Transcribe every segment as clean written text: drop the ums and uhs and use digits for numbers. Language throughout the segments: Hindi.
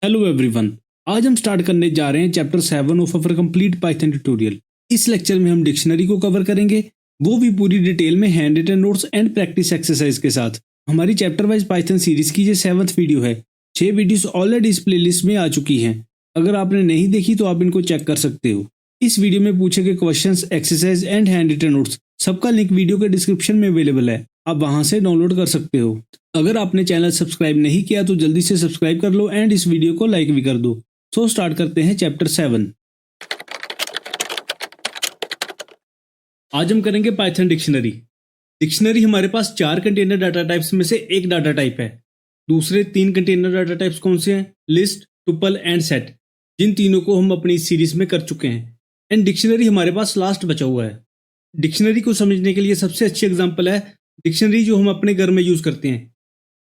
Hello everyone. आज हम स्टार्ट करने जा रहे हैं chapter 7 of our complete Python tutorial. इस लेक्चर में हम डिक्शनरी को कवर करेंगे, वो भी पूरी डिटेल में handwritten notes and practice exercise के साथ। हमारी चैप्टर वाइज पाइथन सीरीज की ये 7th वीडियो है। 6 वीडियोस ऑलरेडी इस प्लेलिस्ट में आ चुकी हैं। अगर आपने नहीं देखी तो आप इनको चेक कर सकते हो। इस वीडियो में पूछे गए questions, exercise and handwritten notes सबका लिंक वीडियो के डिस्क्रिप्शन में अवेलेबल है, आप वहां से डाउनलोड कर सकते हो। अगर आपने चैनल सब्सक्राइब नहीं किया तो जल्दी से सब्सक्राइब कर लो एंड इस वीडियो को लाइक भी कर दो। सो स्टार्ट करते हैं चैप्टर 7। आज हम करेंगे पाइथन डिक्शनरी। डिक्शनरी हमारे पास 4 कंटेनर डाटा टाइप्स में से एक डाटा टाइप है। दूसरे 3 कंटेनर डाटा टाइप्स कौन से हैं? List, tuple and set. जिन तीनों को हम अपनी सीरीज में कर चुके हैं एंड डिक्शनरी हमारे पास लास्ट बचा हुआ है। डिक्शनरी को समझने के लिए सबसे अच्छी एग्जांपल है डिक्शनरी जो हम अपने घर में यूज करते हैं,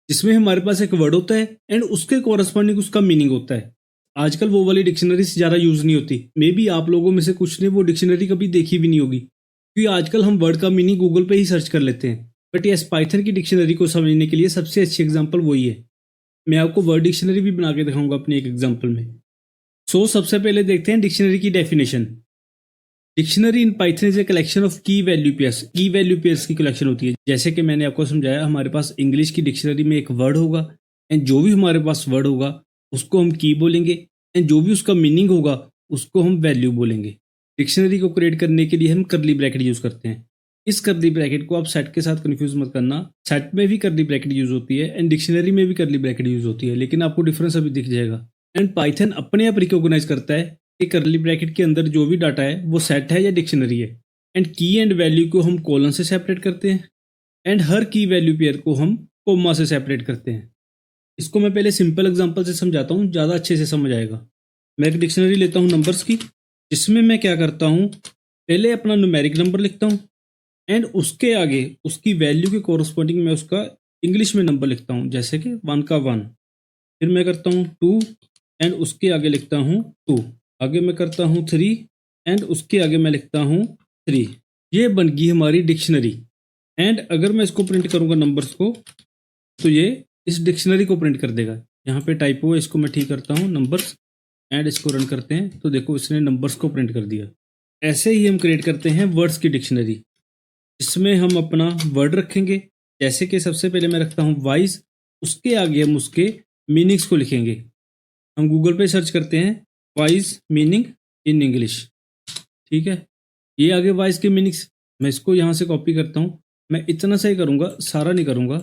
जिसमें हमारे पास एक वर्ड होता है एंड उसके कॉरस्पॉन्डिंग उसका मीनिंग होता है। आजकल वो वाली डिक्शनरी ज़्यादा यूज नहीं होती। मे बी आप लोगों में से कुछ ने वो डिक्शनरी कभी देखी भी नहीं होगी, क्योंकि आजकल हम वर्ड का मीनिंग गूगल पे ही सर्च कर लेते हैं। बट यस, पाइथन की डिक्शनरी को समझने के लिए सबसे अच्छी एग्जाम्पल वही है। मैं आपको वर्ड डिक्शनरी भी बना के दिखाऊंगा अपनी एक एग्जाम्पल में। सो सबसे पहले देखते हैं डिक्शनरी की definition. Dictionary in Python is a collection of की वैल्यू पेयर्स। की वैल्यू पेयर्स की कलेक्शन होती है। जैसे कि मैंने आपको समझाया, हमारे पास इंग्लिश की डिक्शनरी में एक वर्ड होगा एंड जो भी हमारे पास वर्ड होगा उसको हम की बोलेंगे एंड जो भी उसका मीनिंग होगा उसको हम वैल्यू बोलेंगे। डिक्शनरी को क्रिएट करने के लिए हम करली ब्रैकेट यूज करते हैं। इस करली ब्रैकेट को आप सेट के साथ कंफ्यूज मत करना। सेट में भी करली ब्रैकेट यूज होती है एंड डिक्शनरी में भी करली ब्रैकेट यूज होती है, लेकिन आपको डिफरेंस अभी दिख जाएगा। एंड पाइथन अपने आप रिकॉग्नाइज करता है कि करली ब्रैकेट के अंदर जो भी डाटा है वो सेट है या डिक्शनरी है। एंड की एंड वैल्यू को हम कोलन से सेपरेट करते हैं एंड हर की वैल्यू पेयर को हम कोमा से सेपरेट करते हैं। इसको मैं पहले सिंपल एग्जांपल से समझाता हूँ, ज़्यादा अच्छे से समझ आएगा। मैं एक डिक्शनरी लेता हूँ नंबर्स की, जिसमें मैं क्या करता हूँ, पहले अपना न्यूमेरिक नंबर लिखता हूँ एंड उसके आगे उसकी वैल्यू के कोरस्पॉन्डिंग मैं उसका इंग्लिश में नंबर लिखता हूँ, जैसे कि 1 का 1। फिर मैं करता हूँ 2 एंड उसके आगे लिखता हूँ 2। आगे मैं करता हूँ 3 एंड उसके आगे मैं लिखता हूँ 3। ये बन गई हमारी डिक्शनरी। एंड अगर मैं इसको प्रिंट करूँगा नंबर्स को, तो ये इस डिक्शनरी को प्रिंट कर देगा। यहाँ पे टाइपो है, इसको मैं ठीक करता हूँ नंबर्स एंड इसको रन करते हैं तो देखो इसने नंबर्स को प्रिंट कर दिया। ऐसे ही हम क्रिएट करते हैं वर्ड्स की डिक्शनरी, जिसमें हम अपना वर्ड रखेंगे। जैसे कि सबसे पहले मैं रखता हूँ वाइज, उसके आगे हम उसके मीनिंग्स को लिखेंगे। हम गूगल पे सर्च करते हैं वाइज मीनिंग इन इंग्लिश, ठीक है। ये आगे वाइज के मीनिंग्स, मैं इसको यहाँ से कॉपी करता हूँ। मैं इतना सा ही करूँगा, सारा नहीं करूँगा।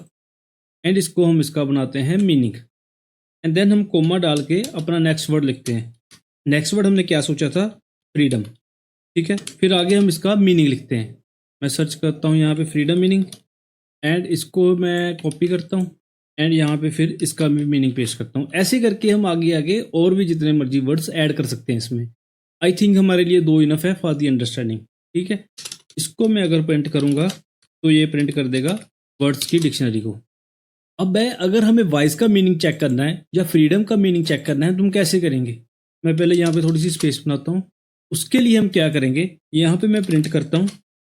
एंड इसको हम इसका बनाते हैं मीनिंग एंड देन हम कोमा डाल के अपना नेक्स्ट वर्ड लिखते हैं। नेक्स्ट वर्ड हमने क्या सोचा था? फ्रीडम, ठीक है। फिर आगे हम इसका मीनिंग लिखते हैं। मैं सर्च करता हूँ यहाँ पे फ्रीडम मीनिंग एंड इसको मैं कॉपी करता हूँ एंड यहाँ पे फिर इसका भी मीनिंग पेश करता हूँ। ऐसे करके हम आगे आगे और भी जितने मर्जी वर्ड्स ऐड कर सकते हैं इसमें। आई थिंक हमारे लिए 2 इनफ है फॉर दी अंडरस्टैंडिंग, ठीक है। इसको मैं अगर प्रिंट करूँगा तो ये प्रिंट कर देगा वर्ड्स की डिक्शनरी को। अब अगर हमें वॉइस का मीनिंग चेक करना है या फ्रीडम का मीनिंग चेक करना है तो हम कैसे करेंगे? मैं पहले यहाँ पे थोड़ी सी स्पेस बनाता हूँ। उसके लिए हम क्या करेंगे, यहाँ पे मैं प्रिंट करता हूँ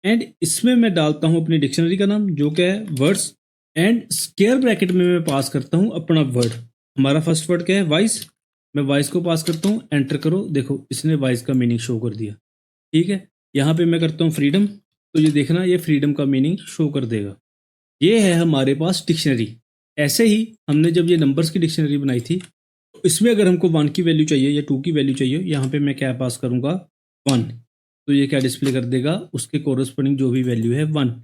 एंड इसमें मैं डालता हूँ अपनी डिक्शनरी का नाम, जो क्या है वर्ड्स, एंड स्क्वायर ब्रैकेट में मैं पास करता हूँ अपना वर्ड। हमारा फर्स्ट वर्ड क्या है? वॉइस। मैं वॉइस को पास करता हूँ, एंटर करो, देखो इसने वॉइस का मीनिंग शो कर दिया, ठीक है। यहाँ पे मैं करता हूँ फ्रीडम, तो ये देखना ये फ्रीडम का मीनिंग शो कर देगा। ये है हमारे पास डिक्शनरी। ऐसे ही हमने जब ये नंबर्स की डिक्शनरी बनाई थी, तो इसमें अगर हमको 1 की वैल्यू चाहिए या 2 की वैल्यू चाहिए, यहाँ पे मैं क्या पास करूँगा? 1। तो ये क्या डिस्प्ले कर देगा? उसके कोरस्पॉन्डिंग जो भी वैल्यू है 1।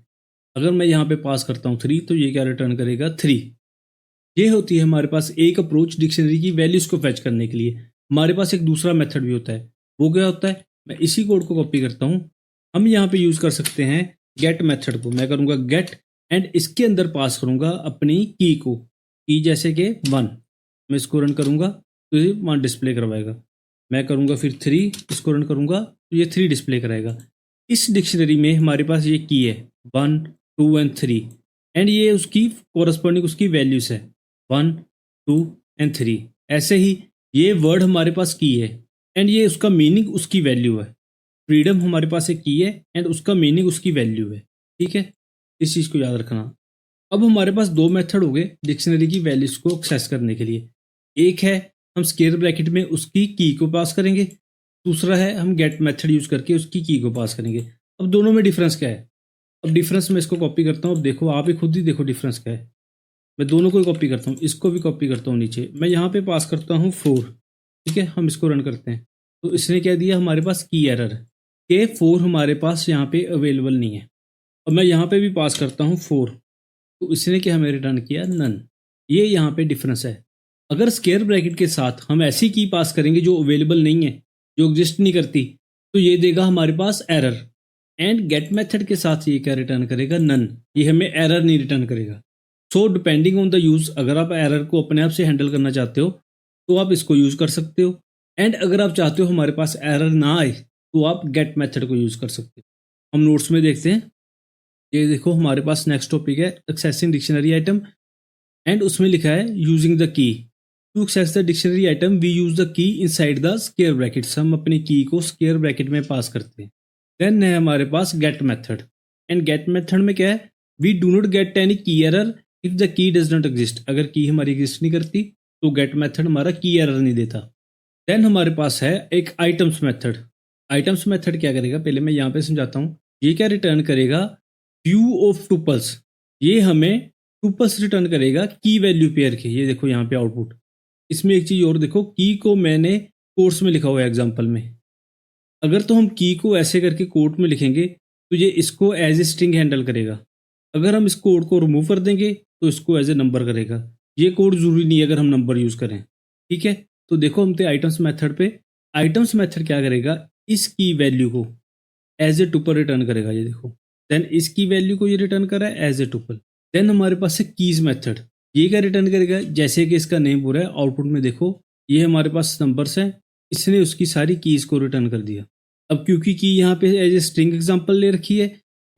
अगर मैं यहाँ पे पास करता हूँ 3, तो ये क्या रिटर्न करेगा? 3। ये होती है हमारे पास एक अप्रोच डिक्शनरी की वैल्यूज को फैच करने के लिए। हमारे पास एक दूसरा मेथड भी होता है, वो क्या होता है? मैं इसी कोड को कॉपी करता हूँ। हम यहाँ पे यूज कर सकते हैं गेट मेथड को। मैं करूँगा गेट एंड इसके अंदर पास करूँगा अपनी की को, की जैसे कि 1। मैं इसको रन करूँगा तो ये 1 डिस्प्ले करवाएगा। मैं करूँगा फिर 3, इसको रन करूँगा तो ये 3 डिस्प्ले कराएगा। इस डिक्शनरी में हमारे पास ये की है 1, 2 एंड 3 एंड ये उसकी कोरस्पॉन्डिंग उसकी वैल्यूज है 1, 2 एंड 3। ऐसे ही ये वर्ड हमारे पास की है एंड ये उसका मीनिंग उसकी वैल्यू है। फ्रीडम हमारे पास एक की है एंड उसका मीनिंग उसकी वैल्यू है, ठीक है। इस चीज़ को याद रखना। अब हमारे पास 2 मेथड हो गए डिक्शनरी की वैल्यूज को एक्सेस करने के लिए। एक है हम स्क्वायर ब्रैकेट में उसकी की को पास करेंगे, दूसरा है हम गेट मेथड यूज करके उसकी की को पास करेंगे। अब दोनों में डिफरेंस क्या है? अब डिफरेंस मैं इसको कॉपी करता हूँ। अब देखो, आप ही खुद ही देखो डिफरेंस क्या है। मैं दोनों को ही कॉपी करता हूँ, इसको भी कॉपी करता हूँ नीचे। मैं यहाँ पे पास करता हूँ 4। ठीक है, हम इसको रन करते हैं तो इसने क्या दिया, हमारे पास की एरर के 4 हमारे पास यहाँ पे अवेलेबल नहीं है। अब मैं यहाँ पे भी पास करता हूँ 4 तो इसने क्या हमें रिटर्न किया, नन। ये यहाँ पे डिफरेंस है। अगर स्क्वायर ब्रैकेट के साथ हम ऐसी की पास करेंगे जो अवेलेबल नहीं है, जो एग्जिस्ट नहीं करती, तो ये देगा हमारे पास एरर। एंड गेट मेथड के साथ ये क्या रिटर्न करेगा, नन। ये हमें एरर नहीं रिटर्न करेगा। So depending on the use, अगर आप एरर को अपने आप से हैंडल करना चाहते हो तो आप इसको यूज कर सकते हो। एंड अगर आप चाहते हो हमारे पास एरर ना आए तो आप गेट मेथड को यूज कर सकते हो। हम नोट्स में देखते हैं। ये देखो, हमारे पास नेक्स्ट टॉपिक है एक्सेसिंग डिक्शनरी आइटम, एंड उसमें लिखा है using the key. To access the dictionary item we use the key inside the square brackets. हम अपनी की को स्क्वायर ब्रैकेट में पास करते हैं। देन है हमारे पास get method, and get method में क्या है, we do not get any key error if the key does not exist. अगर की हमारी एग्जिस्ट नहीं करती तो गेट मेथड हमारा की एरर नहीं देता। देन हमारे पास है एक आइटम्स मेथड। आइटम्स मेथड क्या करेगा, पहले मैं यहाँ पे समझाता हूँ। ये क्या रिटर्न करेगा, व्यू ऑफ टुपल्स। ये हमें टुपल्स रिटर्न करेगा की वैल्यू पेयर के। ये देखो यहाँ पे आउटपुट। इसमें एक चीज और देखो, की को मैंने कोर्स में लिखा हुआ है एग्जाम्पल में। अगर तो हम की को ऐसे करके कोट में लिखेंगे तो ये इसको एज ए स्ट्रिंग हैंडल करेगा। अगर हम इस कोड को रिमूव कर देंगे तो इसको एज ए नंबर करेगा। ये कोड जरूरी नहीं है अगर हम नंबर यूज करें। ठीक है, तो देखो हम थे आइटम्स मेथड पे। आइटम्स मेथड क्या करेगा, इस की वैल्यू को एज ए टुपल रिटर्न करेगा। ये देखो, देन इसकी वैल्यू को ये रिटर्न कर रहा है एज ए टुपल। देन हमारे पास है कीज मेथड। ये क्या रिटर्न करेगा, जैसे कि इसका नेम पूरा है, आउटपुट में देखो ये हमारे पास नंबर्स हैं, इसने उसकी सारी कीज को रिटर्न कर दिया। अब क्योंकि की यहाँ पे एज ए स्ट्रिंग एग्जांपल ले रखी है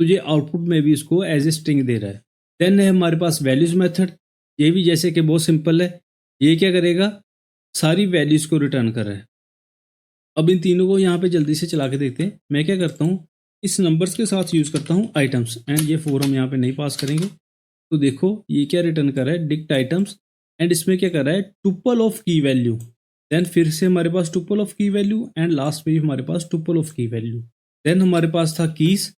तो ये आउटपुट में भी इसको एज ए स्ट्रिंग दे रहा है। देन है हमारे पास वैल्यूज मेथड। ये भी जैसे कि बहुत सिंपल है। ये क्या करेगा, सारी वैल्यूज को रिटर्न कर रहा है। अब इन तीनों को यहाँ पे जल्दी से चला के देखते हैं। मैं क्या करता हूँ, इस नंबर्स के साथ यूज करता हूँ आइटम्स, एंड ये 4 हम यहाँ पे नहीं पास करेंगे। तो देखो ये क्या रिटर्न कर रहा है, डिक्ट आइटम्स, एंड इसमें क्या कर रहा है, टुपल ऑफ की वैल्यू। देन फिर से हमारे पास टुपल ऑफ की वैल्यू, एंड लास्ट में भी हमारे पास टुपल ऑफ की वैल्यू। देन हमारे पास था कीज।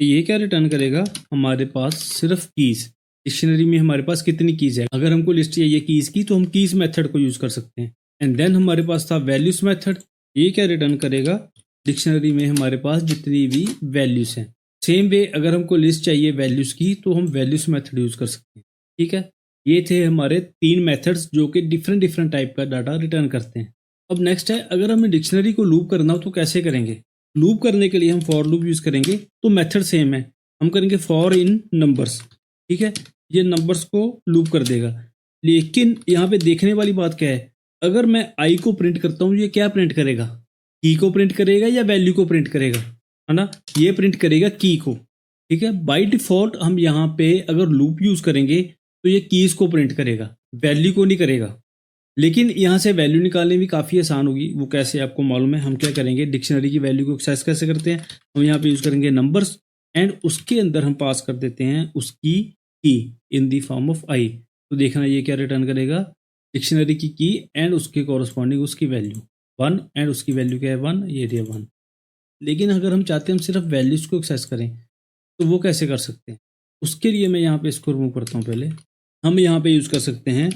ये क्या रिटर्न करेगा, हमारे पास सिर्फ कीज। डिक्शनरी में हमारे पास कितनी कीज है, अगर हमको लिस्ट चाहिए कीज की तो हम कीज मेथड को यूज कर सकते हैं। एंड देन हमारे पास था वैल्यूज मेथड। ये क्या रिटर्न करेगा, डिक्शनरी में हमारे पास जितनी भी वैल्यूज हैं। सेम वे अगर हमको लिस्ट चाहिए वैल्यूज की तो हम वैल्यूज मेथड यूज कर सकते हैं। ठीक है, ये थे हमारे 3 मेथड्स जो कि डिफरेंट डिफरेंट टाइप का डाटा रिटर्न करते हैं। अब नेक्स्ट है, अगर हमें डिक्शनरी को लूप करना हो तो कैसे करेंगे। लूप करने के लिए हम फॉर लूप यूज करेंगे। तो मेथड सेम है, हम करेंगे फॉर इन नंबर्स। ठीक है, ये नंबर्स को लूप कर देगा। लेकिन यहाँ पे देखने वाली बात क्या है, अगर मैं आई को प्रिंट करता हूँ ये क्या प्रिंट करेगा, की को प्रिंट करेगा या वैल्यू को प्रिंट करेगा, है ना। ये प्रिंट करेगा की को। ठीक है, बाय डिफॉल्ट हम यहाँ पे अगर लूप यूज करेंगे तो ये कीज को प्रिंट करेगा, वैल्यू को नहीं करेगा। लेकिन यहाँ से वैल्यू निकालने भी काफ़ी आसान होगी। वो कैसे आपको मालूम है। हम क्या करेंगे, डिक्शनरी की वैल्यू को एक्सेस कैसे करते हैं, हम यहाँ पे यूज करेंगे नंबर्स, एंड उसके अंदर हम पास कर देते हैं उसकी की इन दी फॉर्म ऑफ आई। तो देखना ये क्या रिटर्न करेगा, डिक्शनरी की एंड उसके कॉरस्पॉन्डिंग उसकी वैल्यू 1, एंड उसकी वैल्यू क्या है 1, ये दिया 1। लेकिन अगर हम चाहते हैं हम सिर्फ वैल्यूज को एक्सेस करें तो वो कैसे कर सकते हैं, उसके लिए मैं यहाँ पे इसको रिमूव करता हूँ। पहले हम यहाँ पे यूज कर सकते हैं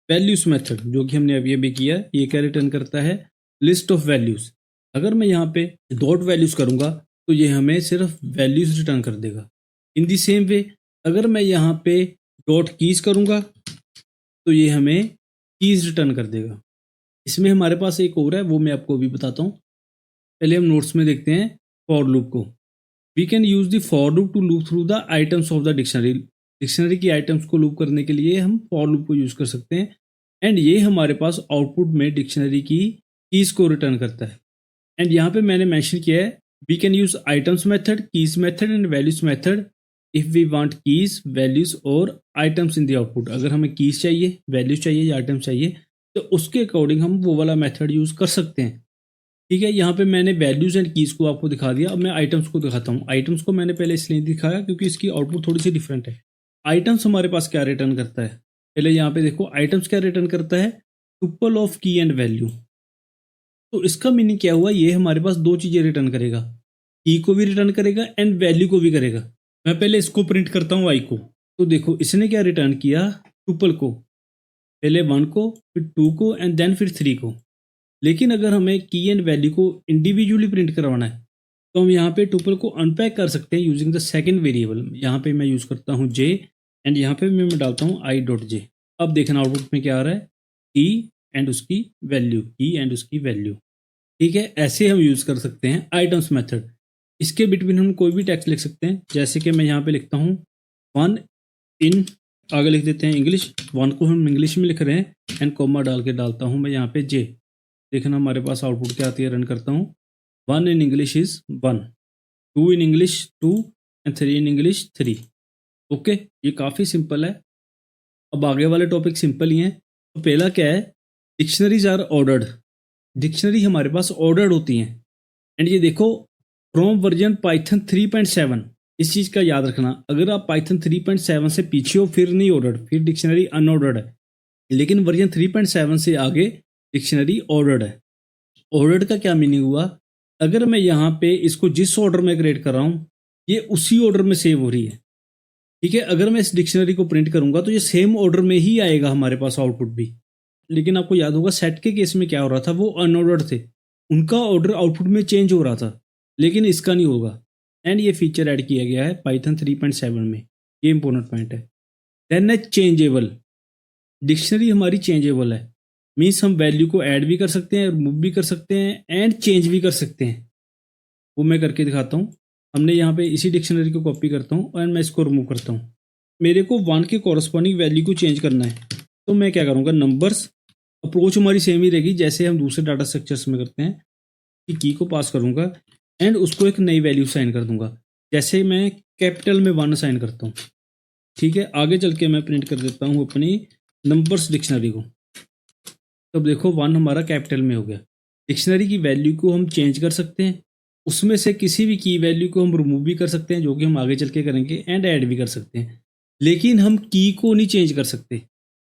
वैल्यूज मेथड, जो कि हमने अभी अभी किया। ये क्या रिटर्न करता है, लिस्ट ऑफ वैल्यूज। अगर मैं यहाँ पे डॉट वैल्यूज करूंगा तो ये हमें सिर्फ वैल्यूज रिटर्न कर देगा। इन दी सेम वे अगर मैं यहाँ पे डॉट कीज करूंगा तो ये हमें कीज रिटर्न कर देगा। इसमें हमारे पास एक और है, वो मैं आपको अभी बताता हूँ। पहले हम नोट्स में देखते हैं फॉर लूप को। We can use the for loop to loop through the items of the dictionary. Dictionary की आइटम्स को लूप करने के लिए हम फॉर लूप को यूज कर सकते हैं, एंड ये हमारे पास आउटपुट में डिक्शनरी की कीज को रिटर्न करता है। एंड यहाँ पे मैंने मेंशन किया है we can use items method, keys method and values method if we want keys, values और आइटम्स इन द आउटपुट। अगर हमें कीज चाहिए, वैल्यूज चाहिए या आइटम्स चाहिए तो उसके अकॉर्डिंग हम वो वाला मेथड यूज कर सकते हैं। ठीक है, यहाँ पे मैंने वैल्यूज एंड कीज को आपको दिखा दिया। अब मैं आइटम्स को दिखाता हूँ। आइटम्स को मैंने पहले इसलिए दिखाया क्योंकि इसकी आउटपुट थोड़ी सी डिफरेंट है। आइटम्स हमारे पास क्या रिटर्न करता है, पहले यहाँ पे देखो आइटम्स क्या रिटर्न करता है, टुपल ऑफ की एंड वैल्यू। तो इसका मीनिंग क्या हुआ, ये हमारे पास दो चीजें रिटर्न करेगा, की को भी रिटर्न करेगा एंड वैल्यू को भी करेगा। मैं पहले इसको प्रिंट करता हूँ आई को। तो देखो इसने क्या रिटर्न किया, टुपल को, पहले 1 को, फिर 2 को एंड देन फिर 3 को। लेकिन अगर हमें की एंड वैल्यू को इंडिविजुअली प्रिंट करवाना है तो हम यहाँ पे टुपल को अनपैक कर सकते हैं यूजिंग द सेकंड वेरिएबल। यहाँ पे मैं यूज करता हूँ जे एंड यहाँ पे मैं डालता हूँ आई डॉट जे। अब देखना आउटपुट में क्या आ रहा है, की एंड उसकी वैल्यू, की एंड उसकी वैल्यू। ठीक है, ऐसे हम यूज कर सकते हैं आइटम्स मेथड। इसके बिटवीन हम कोई भी टेक्स्ट लिख सकते हैं, जैसे कि मैं यहाँ पे लिखता हूँ 1 इन, आगे लिख देते हैं इंग्लिश, 1 को हम इंग्लिश में लिख रहे हैं एंड कॉमा डाल के डालता हूँ मैं यहाँ पे जे। देखना हमारे पास आउटपुट क्या आती है, रन करता हूँ। 1 in English is 1, 2 in English 2 and 3 in English 3। Okay, ये काफ़ी सिंपल है। अब आगे वाले टॉपिक सिंपल ही हैं। तो पहला क्या है, डिक्शनरीज आर ऑर्डर्ड। डिक्शनरी हमारे पास ऑर्डर्ड होती हैं एंड ये देखो फ्रॉम वर्जन पाइथन 3.7। इस चीज़ का याद रखना, अगर आप पाइथन 3.7 से पीछे हो फिर नहीं ऑर्डर्ड, फिर डिक्शनरी अनऑर्डर्ड है। लेकिन वर्जन 3.7 से आगे डिक्शनरी ऑर्डर्ड है। ऑर्डर्ड का क्या मीनिंग हुआ, अगर मैं यहाँ पे इसको जिस ऑर्डर में क्रिएट कर रहा हूँ ये उसी ऑर्डर में सेव हो रही है। ठीक है, अगर मैं इस डिक्शनरी को प्रिंट करूंगा तो ये सेम ऑर्डर में ही आएगा हमारे पास आउटपुट भी। लेकिन आपको याद होगा सेट के केस में क्या हो रहा था, वो अनऑर्डर्ड थे, उनका ऑर्डर आउटपुट में चेंज हो रहा था, लेकिन इसका नहीं होगा। एंड ये फीचर ऐड किया गया है पाइथन 3.7 में, ये इंपॉर्टेंट पॉइंट है। देन है चेंजेबल। डिक्शनरी हमारी चेंजेबल है, मीन्स हम वैल्यू को ऐड भी कर सकते हैं, रिमूव भी कर सकते हैं एंड चेंज भी कर सकते हैं। वो मैं करके दिखाता हूँ। हमने यहाँ पे इसी डिक्शनरी को कॉपी करता हूँ और मैं इसको रिमूव करता हूँ। मेरे को 1 के कॉरस्पॉन्डिंग वैल्यू को चेंज करना है, तो मैं क्या करूँगा, नंबर्स, अप्रोच हमारी सेम ही रहेगी जैसे हम दूसरे डाटा स्ट्रक्चर्स में करते हैं, कि की को पास करूँगा एंड उसको एक नई वैल्यू साइन कर दूंगा। जैसे मैं कैपिटल में 1 साइन करता हूँ। ठीक है, आगे चल के मैं प्रिंट कर देता हूँ अपनी नंबर्स डिक्शनरी को। तब देखो 1 हमारा कैपिटल में हो गया। डिक्शनरी की वैल्यू को हम चेंज कर सकते हैं, उसमें से किसी भी की वैल्यू को हम रिमूव भी कर सकते हैं, जो कि हम आगे चल के करेंगे, एंड ऐड भी कर सकते हैं। लेकिन हम की को नहीं चेंज कर सकते।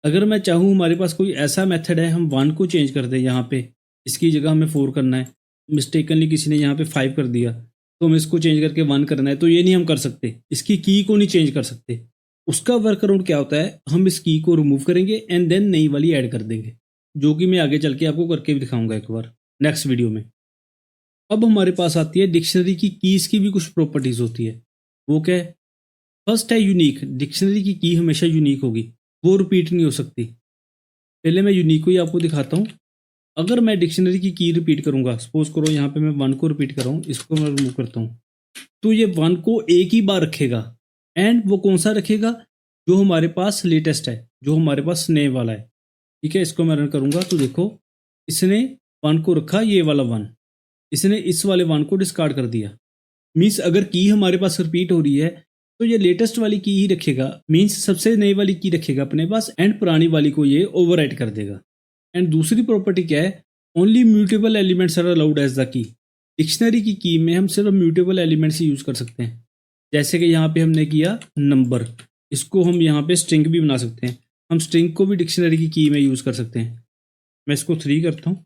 अगर मैं चाहूँ, हमारे पास कोई ऐसा मेथड है, हम 1 को चेंज कर दें, यहाँ पे इसकी जगह हमें 4 करना है, मिस्टेकनली किसी ने यहाँ पे 5 कर दिया तो हम इसको चेंज करके 1 करना है, तो ये नहीं हम कर सकते। इसकी की को नहीं चेंज कर सकते। उसका वर्कअराउंड क्या होता है, हम इस की को रिमूव करेंगे एंड देन नई वाली ऐड कर देंगे, जो कि मैं आगे चल के आपको करके भी दिखाऊंगा एक बार नेक्स्ट वीडियो में। अब हमारे पास आती है डिक्शनरी की कीज की भी कुछ प्रॉपर्टीज होती है। वो क्या है, फर्स्ट है यूनिक। डिक्शनरी की की हमेशा यूनिक होगी, वो रिपीट नहीं हो सकती। पहले मैं यूनिक को ही आपको दिखाता हूँ। अगर मैं डिक्शनरी की रिपीट करूंगा, सपोज करो यहाँ पे मैं 1 को रिपीट कर रहा हूँ, इसको मैं रिमूव करता हूँ, तो ये 1 को एक ही बार रखेगा। एंड वो कौन सा रखेगा, जो हमारे पास लेटेस्ट है, जो हमारे पास नए वाला है। ठीक है, इसको मैं रन करूंगा तो देखो इसने 1 को रखा, ये वाला 1, इसने इस वाले 1 को डिस्कार्ड कर दिया। मीन्स अगर की हमारे पास रिपीट हो रही है तो ये लेटेस्ट वाली की ही रखेगा, मीन्स सबसे नई वाली की रखेगा अपने पास, एंड पुरानी वाली को ये ओवरराइट कर देगा। एंड दूसरी प्रॉपर्टी क्या है, only mutable elements are allowed as the key. Dictionary key में हम सिर्फ म्यूटेबल एलिमेंट्स ही यूज कर सकते हैं। जैसे कि यहाँ पे हमने किया नंबर, इसको हम यहाँ पे स्ट्रिंग भी बना सकते हैं। हम स्ट्रिंग को भी डिक्शनरी की में यूज कर सकते हैं। मैं इसको 3 करता हूँ,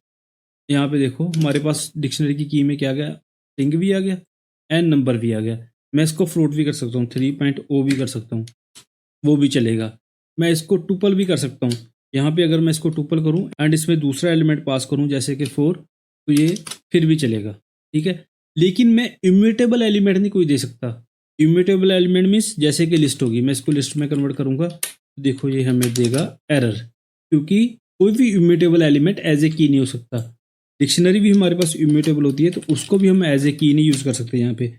यहाँ पे देखो हमारे पास डिक्शनरी की में क्या गया, स्ट्रिंग भी आ गया एंड नंबर भी आ गया। मैं इसको फ्लोट भी कर सकता हूँ, 3.0 भी कर सकता हूँ, वो भी चलेगा। मैं इसको टुपल भी कर सकता हूँ। यहाँ पे अगर मैं इसको टुपल करूँ एंड इसमें दूसरा एलिमेंट पास करूँ जैसे कि 4, तो ये फिर भी चलेगा। ठीक है, लेकिन मैं इम्यूटेबल एलिमेंट नहीं कोई दे सकता। इम्यूटेबल एलिमेंट मीन्स जैसे कि लिस्ट होगी, मैं इसको लिस्ट में कन्वर्ट करूँगा, देखो ये हमें देगा एरर, क्योंकि कोई भी इम्यूटेबल एलिमेंट एज ए की नहीं हो सकता। डिक्शनरी भी हमारे पास इम्यूटेबल होती है, तो उसको भी हम एज ए की नहीं यूज़ कर सकते। यहाँ पे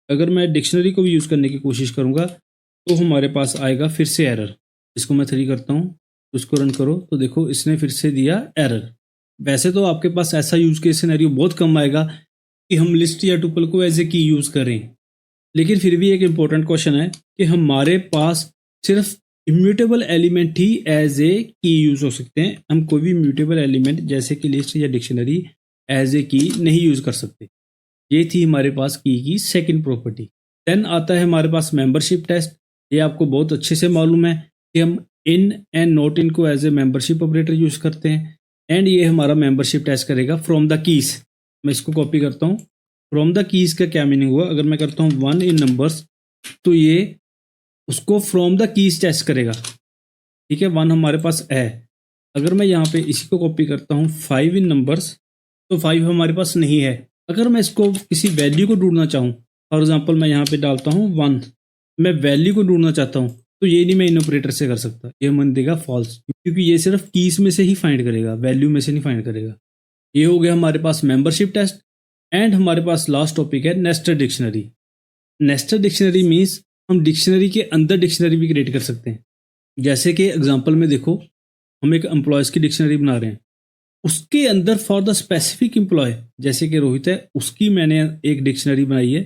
अगर मैं डिक्शनरी को भी यूज़ करने की कोशिश करूँगा तो हमारे पास आएगा फिर से एरर। इसको मैं 3 करता हूँ, उसको रन करो तो देखो इसने फिर से दिया एरर। वैसे तो आपके पास ऐसा यूज केस सिनेरियो बहुत कम आएगा कि हम लिस्ट या टुपल को एज ए की यूज़ करें, लेकिन फिर भी एक इम्पोर्टेंट क्वेश्चन है कि हमारे पास सिर्फ इम्यूटेबल एलिमेंट ही एज ए की यूज हो सकते हैं। हम कोई भी इम्यूटेबल एलिमेंट जैसे कि लिस्ट या डिक्शनरी एज ए की नहीं यूज कर सकते। ये थी हमारे पास की सेकंड प्रॉपर्टी। देन आता है हमारे पास मेंबरशिप टेस्ट। ये आपको बहुत अच्छे से मालूम है कि हम इन एंड नॉट इन को as a membership operator use करते हैं। एंड ये हमारा मेंबरशिप टेस्ट करेगा फ्रॉम द कीज। मैं इसको कॉपी करता हूँ। फ्रॉम द कीज का क्या मीनिंग हुआ, अगर मैं करता हूँ 1 इन नंबर्स तो ये उसको फ्रॉम द कीज टेस्ट करेगा। ठीक है, 1 हमारे पास है। अगर मैं यहाँ पे इसी को कॉपी करता हूँ 5 इन नंबर्स तो 5 हमारे पास नहीं है। अगर मैं इसको किसी वैल्यू को ढूंढना चाहूँ, फॉर एग्जाम्पल मैं यहाँ पे डालता हूँ 1, मैं वैल्यू को ढूंढना चाहता हूँ तो ये नहीं मैं इन ऑपरेटर से कर सकता, ये मन देगा फॉल्स, क्योंकि ये सिर्फ कीज में से ही फाइंड करेगा, वैल्यू में से नहीं फाइंड करेगा। ये हो गया हमारे पास मेंबरशिप टेस्ट। एंड हमारे पास लास्ट टॉपिक है nested dictionary. Nested dictionary means हम डिक्शनरी के अंदर डिक्शनरी भी क्रिएट कर सकते हैं। जैसे कि एग्जांपल में देखो, हम एक एम्प्लॉयज़ की डिक्शनरी बना रहे हैं, उसके अंदर फॉर द स्पेसिफिक एम्प्लॉय, जैसे कि रोहित है, उसकी मैंने एक डिक्शनरी बनाई है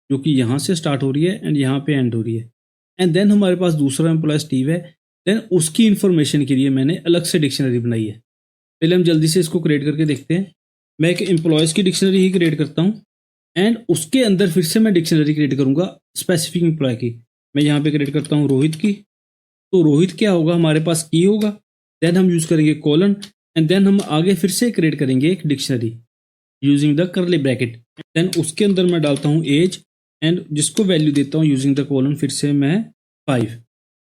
जो कि यहाँ से स्टार्ट हो रही है एंड यहाँ पे एंड हो रही है। एंड देन हमारे पास दूसरा एम्प्लॉय स्टीव है, देन उसकी इन्फॉर्मेशन के लिए मैंने अलग से डिक्शनरी बनाई है। पहले हम जल्दी से इसको क्रिएट करके देखते हैं। मैं एक एम्प्लॉयज़ की डिक्शनरी ही क्रिएट करता हूँ एंड उसके अंदर फिर से मैं डिक्शनरी क्रिएट करूँगा स्पेसिफिक एम्प्लॉय की। मैं यहाँ पे क्रिएट करता हूँ रोहित की, तो रोहित क्या होगा, हमारे पास की होगा, देन हम यूज़ करेंगे कॉलन एंड देन हम आगे फिर से क्रिएट करेंगे एक dictionary using the curly bracket. Then उसके अंदर मैं डालता हूँ एज एंड जिसको वैल्यू देता हूँ यूजिंग द कॉलन फिर से मैं 5,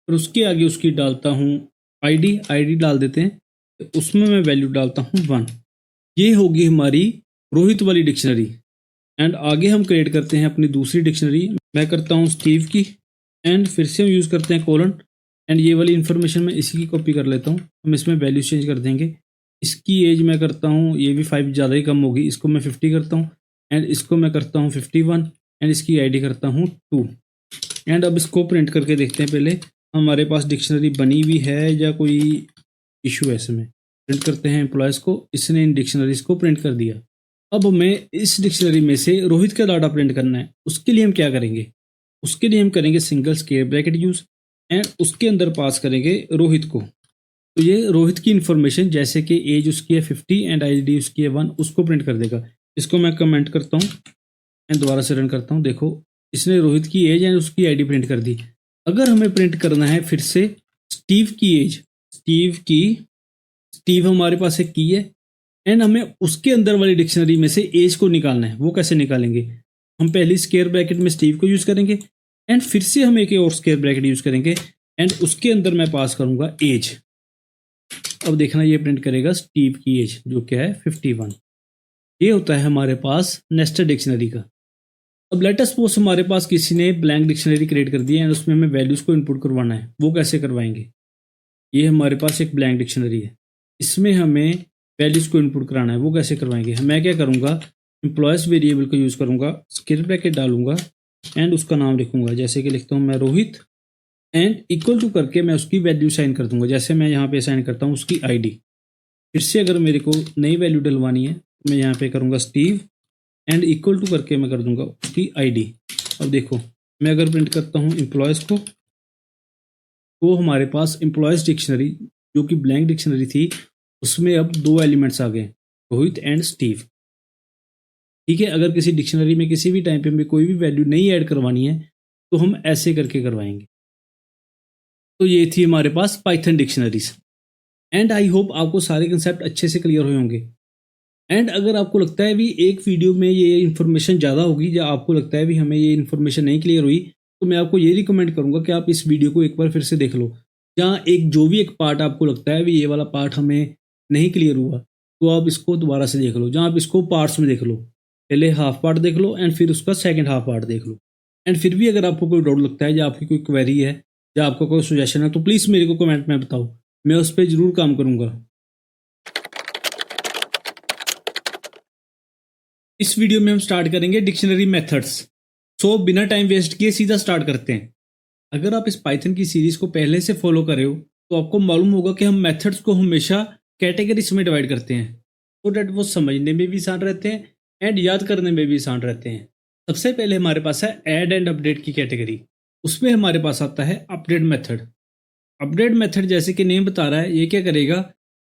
और उसके आगे उसकी डालता हूँ आईडी डाल देते हैं, तो उसमें मैं वैल्यू डालता हूँ 1। ये होगी हमारी रोहित वाली डिक्शनरी। एंड आगे हम क्रिएट करते हैं अपनी दूसरी डिक्शनरी। मैं करता हूँ स्टीव की एंड फिर से हम यूज़ करते हैं कॉलन एंड ये वाली इन्फॉर्मेशन मैं इसी की कॉपी कर लेता हूँ। हम इसमें वैल्यू चेंज कर देंगे। इसकी एज मैं करता हूँ, ये भी 5 ज़्यादा ही कम होगी, इसको मैं 50 करता हूँ एंड इसको मैं करता हूँ 51 एंड इसकी आईडी करता हूँ 2। एंड अब इसको प्रिंट करके देखते हैं पहले हमारे पास डिक्शनरी बनी हुई है या कोई इशू है इसमें। प्रिंट करते हैं एम्प्लॉयज़ को, इसने इन डिक्शनरीज को प्रिंट कर दिया। अब हमें इस डिक्शनरी में से रोहित का डाटा प्रिंट करना है। उसके लिए हम क्या करेंगे, उसके लिए हम करेंगे single square bracket use and उसके अंदर पास करेंगे रोहित को। तो ये रोहित की इन्फॉर्मेशन, जैसे कि एज उसकी है 50 एंड आईडी उसकी है 1, उसको प्रिंट कर देगा। इसको मैं कमेंट करता हूँ एंड दोबारा से रन करता हूँ। देखो इसने रोहित की एज एंड उसकी आईडी प्रिंट कर दी। अगर हमें प्रिंट करना है फिर से स्टीव की एज, स्टीव हमारे पास एक की है एंड हमें उसके अंदर वाली डिक्शनरी में से एज को निकालना है। वो कैसे निकालेंगे, हम पहली स्क्वायर ब्रैकेट में स्टीव को यूज़ करेंगे एंड फिर से हम एक और स्क्वायर ब्रैकेट यूज़ करेंगे एंड उसके अंदर मैं पास करूँगा एज। अब देखना ये प्रिंट करेगा स्टीव की एज जो क्या है 51। ये होता है हमारे पास नेस्टेड डिक्शनरी का। अब लेट अस सपोज हमारे पास किसी ने ब्लैंक डिक्शनरी क्रिएट कर दी है एंड उसमें हमें वैल्यूज़ को इनपुट करवाना है। वो कैसे करवाएंगे, ये हमारे पास एक ब्लैंक डिक्शनरी है, इसमें हमें वैल्यूज़ को इनपुट कराना है। वो कैसे करवाएंगे, मैं क्या करूँगा, एम्प्लॉयज़ वेरिएबल को यूज़ करूँगा, स्क्वायर ब्रैकेट डालूंगा एंड उसका नाम लिखूंगा, जैसे कि लिखता हूँ मैं रोहित एंड इक्वल टू करके मैं उसकी वैल्यू साइन कर दूंगा। जैसे मैं यहाँ पे साइन करता हूँ उसकी आईडी। फिर से अगर मेरे को नई वैल्यू डलवानी है तो मैं यहाँ पे करूँगा स्टीव एंड इक्वल टू करके मैं कर दूंगा उसकी आईडी। अब देखो मैं अगर प्रिंट करता हूँ एम्प्लॉयज़ को, तो हमारे पास एम्प्लॉयज़ डिक्शनरी जो कि ब्लैंक डिक्शनरी थी उसमें अब 2 एलिमेंट्स आ गए, रोहित एंड स्टीव। ठीक है, अगर किसी डिक्शनरी में किसी भी टाइम पे हमें कोई भी वैल्यू नहीं ऐड करवानी है तो हम ऐसे करके करवाएंगे। तो ये थी हमारे पास Python dictionaries. And I hope आपको सारे कंसेप्ट अच्छे से क्लियर हुए होंगे। एंड अगर आपको लगता है भी एक वीडियो में ये इन्फॉर्मेशन ज़्यादा होगी या आपको लगता है भी हमें ये इन्फॉर्मेशन नहीं क्लियर हुई, तो मैं आपको ये रिकमेंड करूँगा कि आप इस वीडियो को एक बार फिर से देख लो। जहाँ एक जो भी एक पार्ट आपको लगता है भी ये वाला पार्ट हमें नहीं क्लियर हुआ तो आप इसको दोबारा से देख लो। जहाँ आप इसको पार्ट्स में देख लो, पहले हाफ पार्ट देख लो एंड फिर उसका सेकंड हाफ पार्ट देख लो। एंड फिर भी अगर आपको कोई डाउट लगता है या आपकी कोई क्वेरी है या आपका कोई सजेशन है तो प्लीज़ मेरे को कमेंट में बताओ, मैं उस पर ज़रूर काम करूँगा। इस वीडियो में हम स्टार्ट करेंगे डिक्शनरी मेथड्स। सो बिना टाइम वेस्ट किए सीधा स्टार्ट करते हैं। अगर आप इस पाइथन की सीरीज को पहले से फॉलो कर रहे हो तो आपको मालूम होगा कि हम मेथड्स को हमेशा कैटेगरीज में डिवाइड करते हैं सो डैट वो समझने में भी आसान रहते हैं एंड याद करने में भी आसान रहते हैं। सबसे पहले हमारे पास है ऐड एंड अपडेट की कैटेगरी। उसमें हमारे पास आता है अपडेट मेथड। अपडेट मेथड जैसे कि नेम बता रहा है, ये क्या करेगा,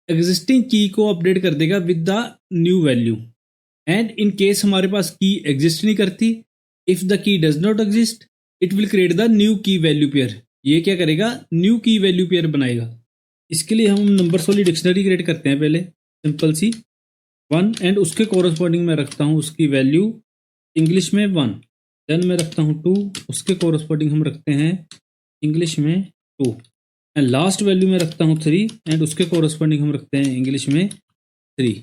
एग्जिस्टिंग की को अपडेट कर देगा with the new value. And in case हमारे पास की एग्जिस्ट नहीं करती, if the key does not exist it will create the new की वैल्यू पेयर। ये क्या करेगा, न्यू की वैल्यू पेयर बनाएगा। इसके लिए हम नंबर्स वाली डिक्शनरी क्रिएट करते हैं पहले। सिंपल सी 1 एंड उसके कोरस्पॉन्डिंग में रखता हूँ उसकी वैल्यू इंग्लिश में 1। देन मैं रखता हूँ 2, उसके कोरस्पॉन्डिंग हम रखते हैं इंग्लिश में 2 एंड लास्ट वैल्यू में रखता हूँ 3 एंड उसके कोरस्पॉन्डिंग हम रखते हैं इंग्लिश में 3।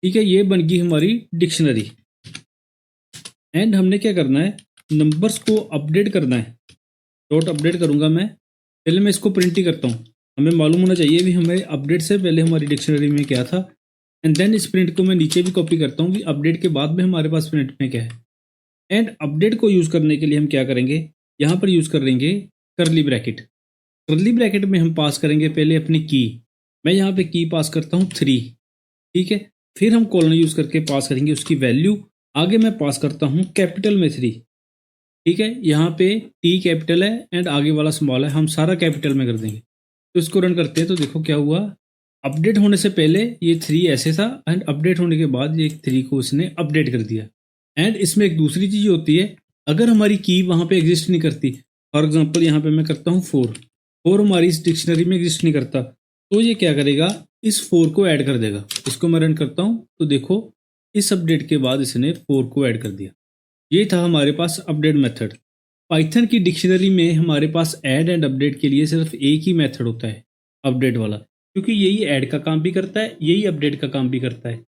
ठीक है, ये बन गई हमारी डिक्शनरी। एंड हमने क्या करना है, नंबर्स को अपडेट करना है। डॉट अपडेट करूंगा मैं, पहले मैं इसको प्रिंट ही करता हूँ। हमें मालूम होना चाहिए भी हमें अपडेट से पहले हमारी डिक्शनरी में क्या था। एंड देन इस प्रिंट को मैं नीचे भी कॉपी करता हूँ कि अपडेट के बाद में हमारे पास प्रिंट में क्या है। एंड अपडेट को यूज़ करने के लिए हम क्या करेंगे, यहाँ पर यूज़ करेंगे करली ब्रैकेट। करली ब्रैकेट में हम पास करेंगे पहले अपनी की। मैं यहाँ पे की पास करता हूँ 3। ठीक है, फिर हम कॉलन यूज़ करके पास करेंगे उसकी वैल्यू। आगे मैं पास करता हूँ कैपिटल में 3। ठीक है, यहाँ पे टी कैपिटल है एंड आगे वाला स्मॉल है, हम सारा कैपिटल में कर देंगे। तो इसको रन करते हैं तो देखो क्या हुआ, अपडेट होने से पहले ये 3 ऐसे था एंड अपडेट होने के बाद ये 3 को इसने अपडेट कर दिया। एंड इसमें एक दूसरी चीज़ होती है, अगर हमारी की वहाँ पे एग्जिस्ट नहीं करती, फॉर एग्जांपल यहाँ पे मैं करता हूँ 4 हमारी इस डिक्शनरी में एग्जिस्ट नहीं करता, तो ये क्या करेगा, इस 4 को ऐड कर देगा। इसको मैं रन करता हूँ तो देखो इस अपडेट के बाद इसने 4 को ऐड कर दिया। ये था हमारे पास अपडेट मेथड। पाइथन की डिक्शनरी में हमारे पास ऐड एंड अपडेट के लिए सिर्फ एक ही मेथड होता है, अपडेट वाला, क्योंकि यही ऐड का काम भी करता है, यही अपडेट का काम भी करता है।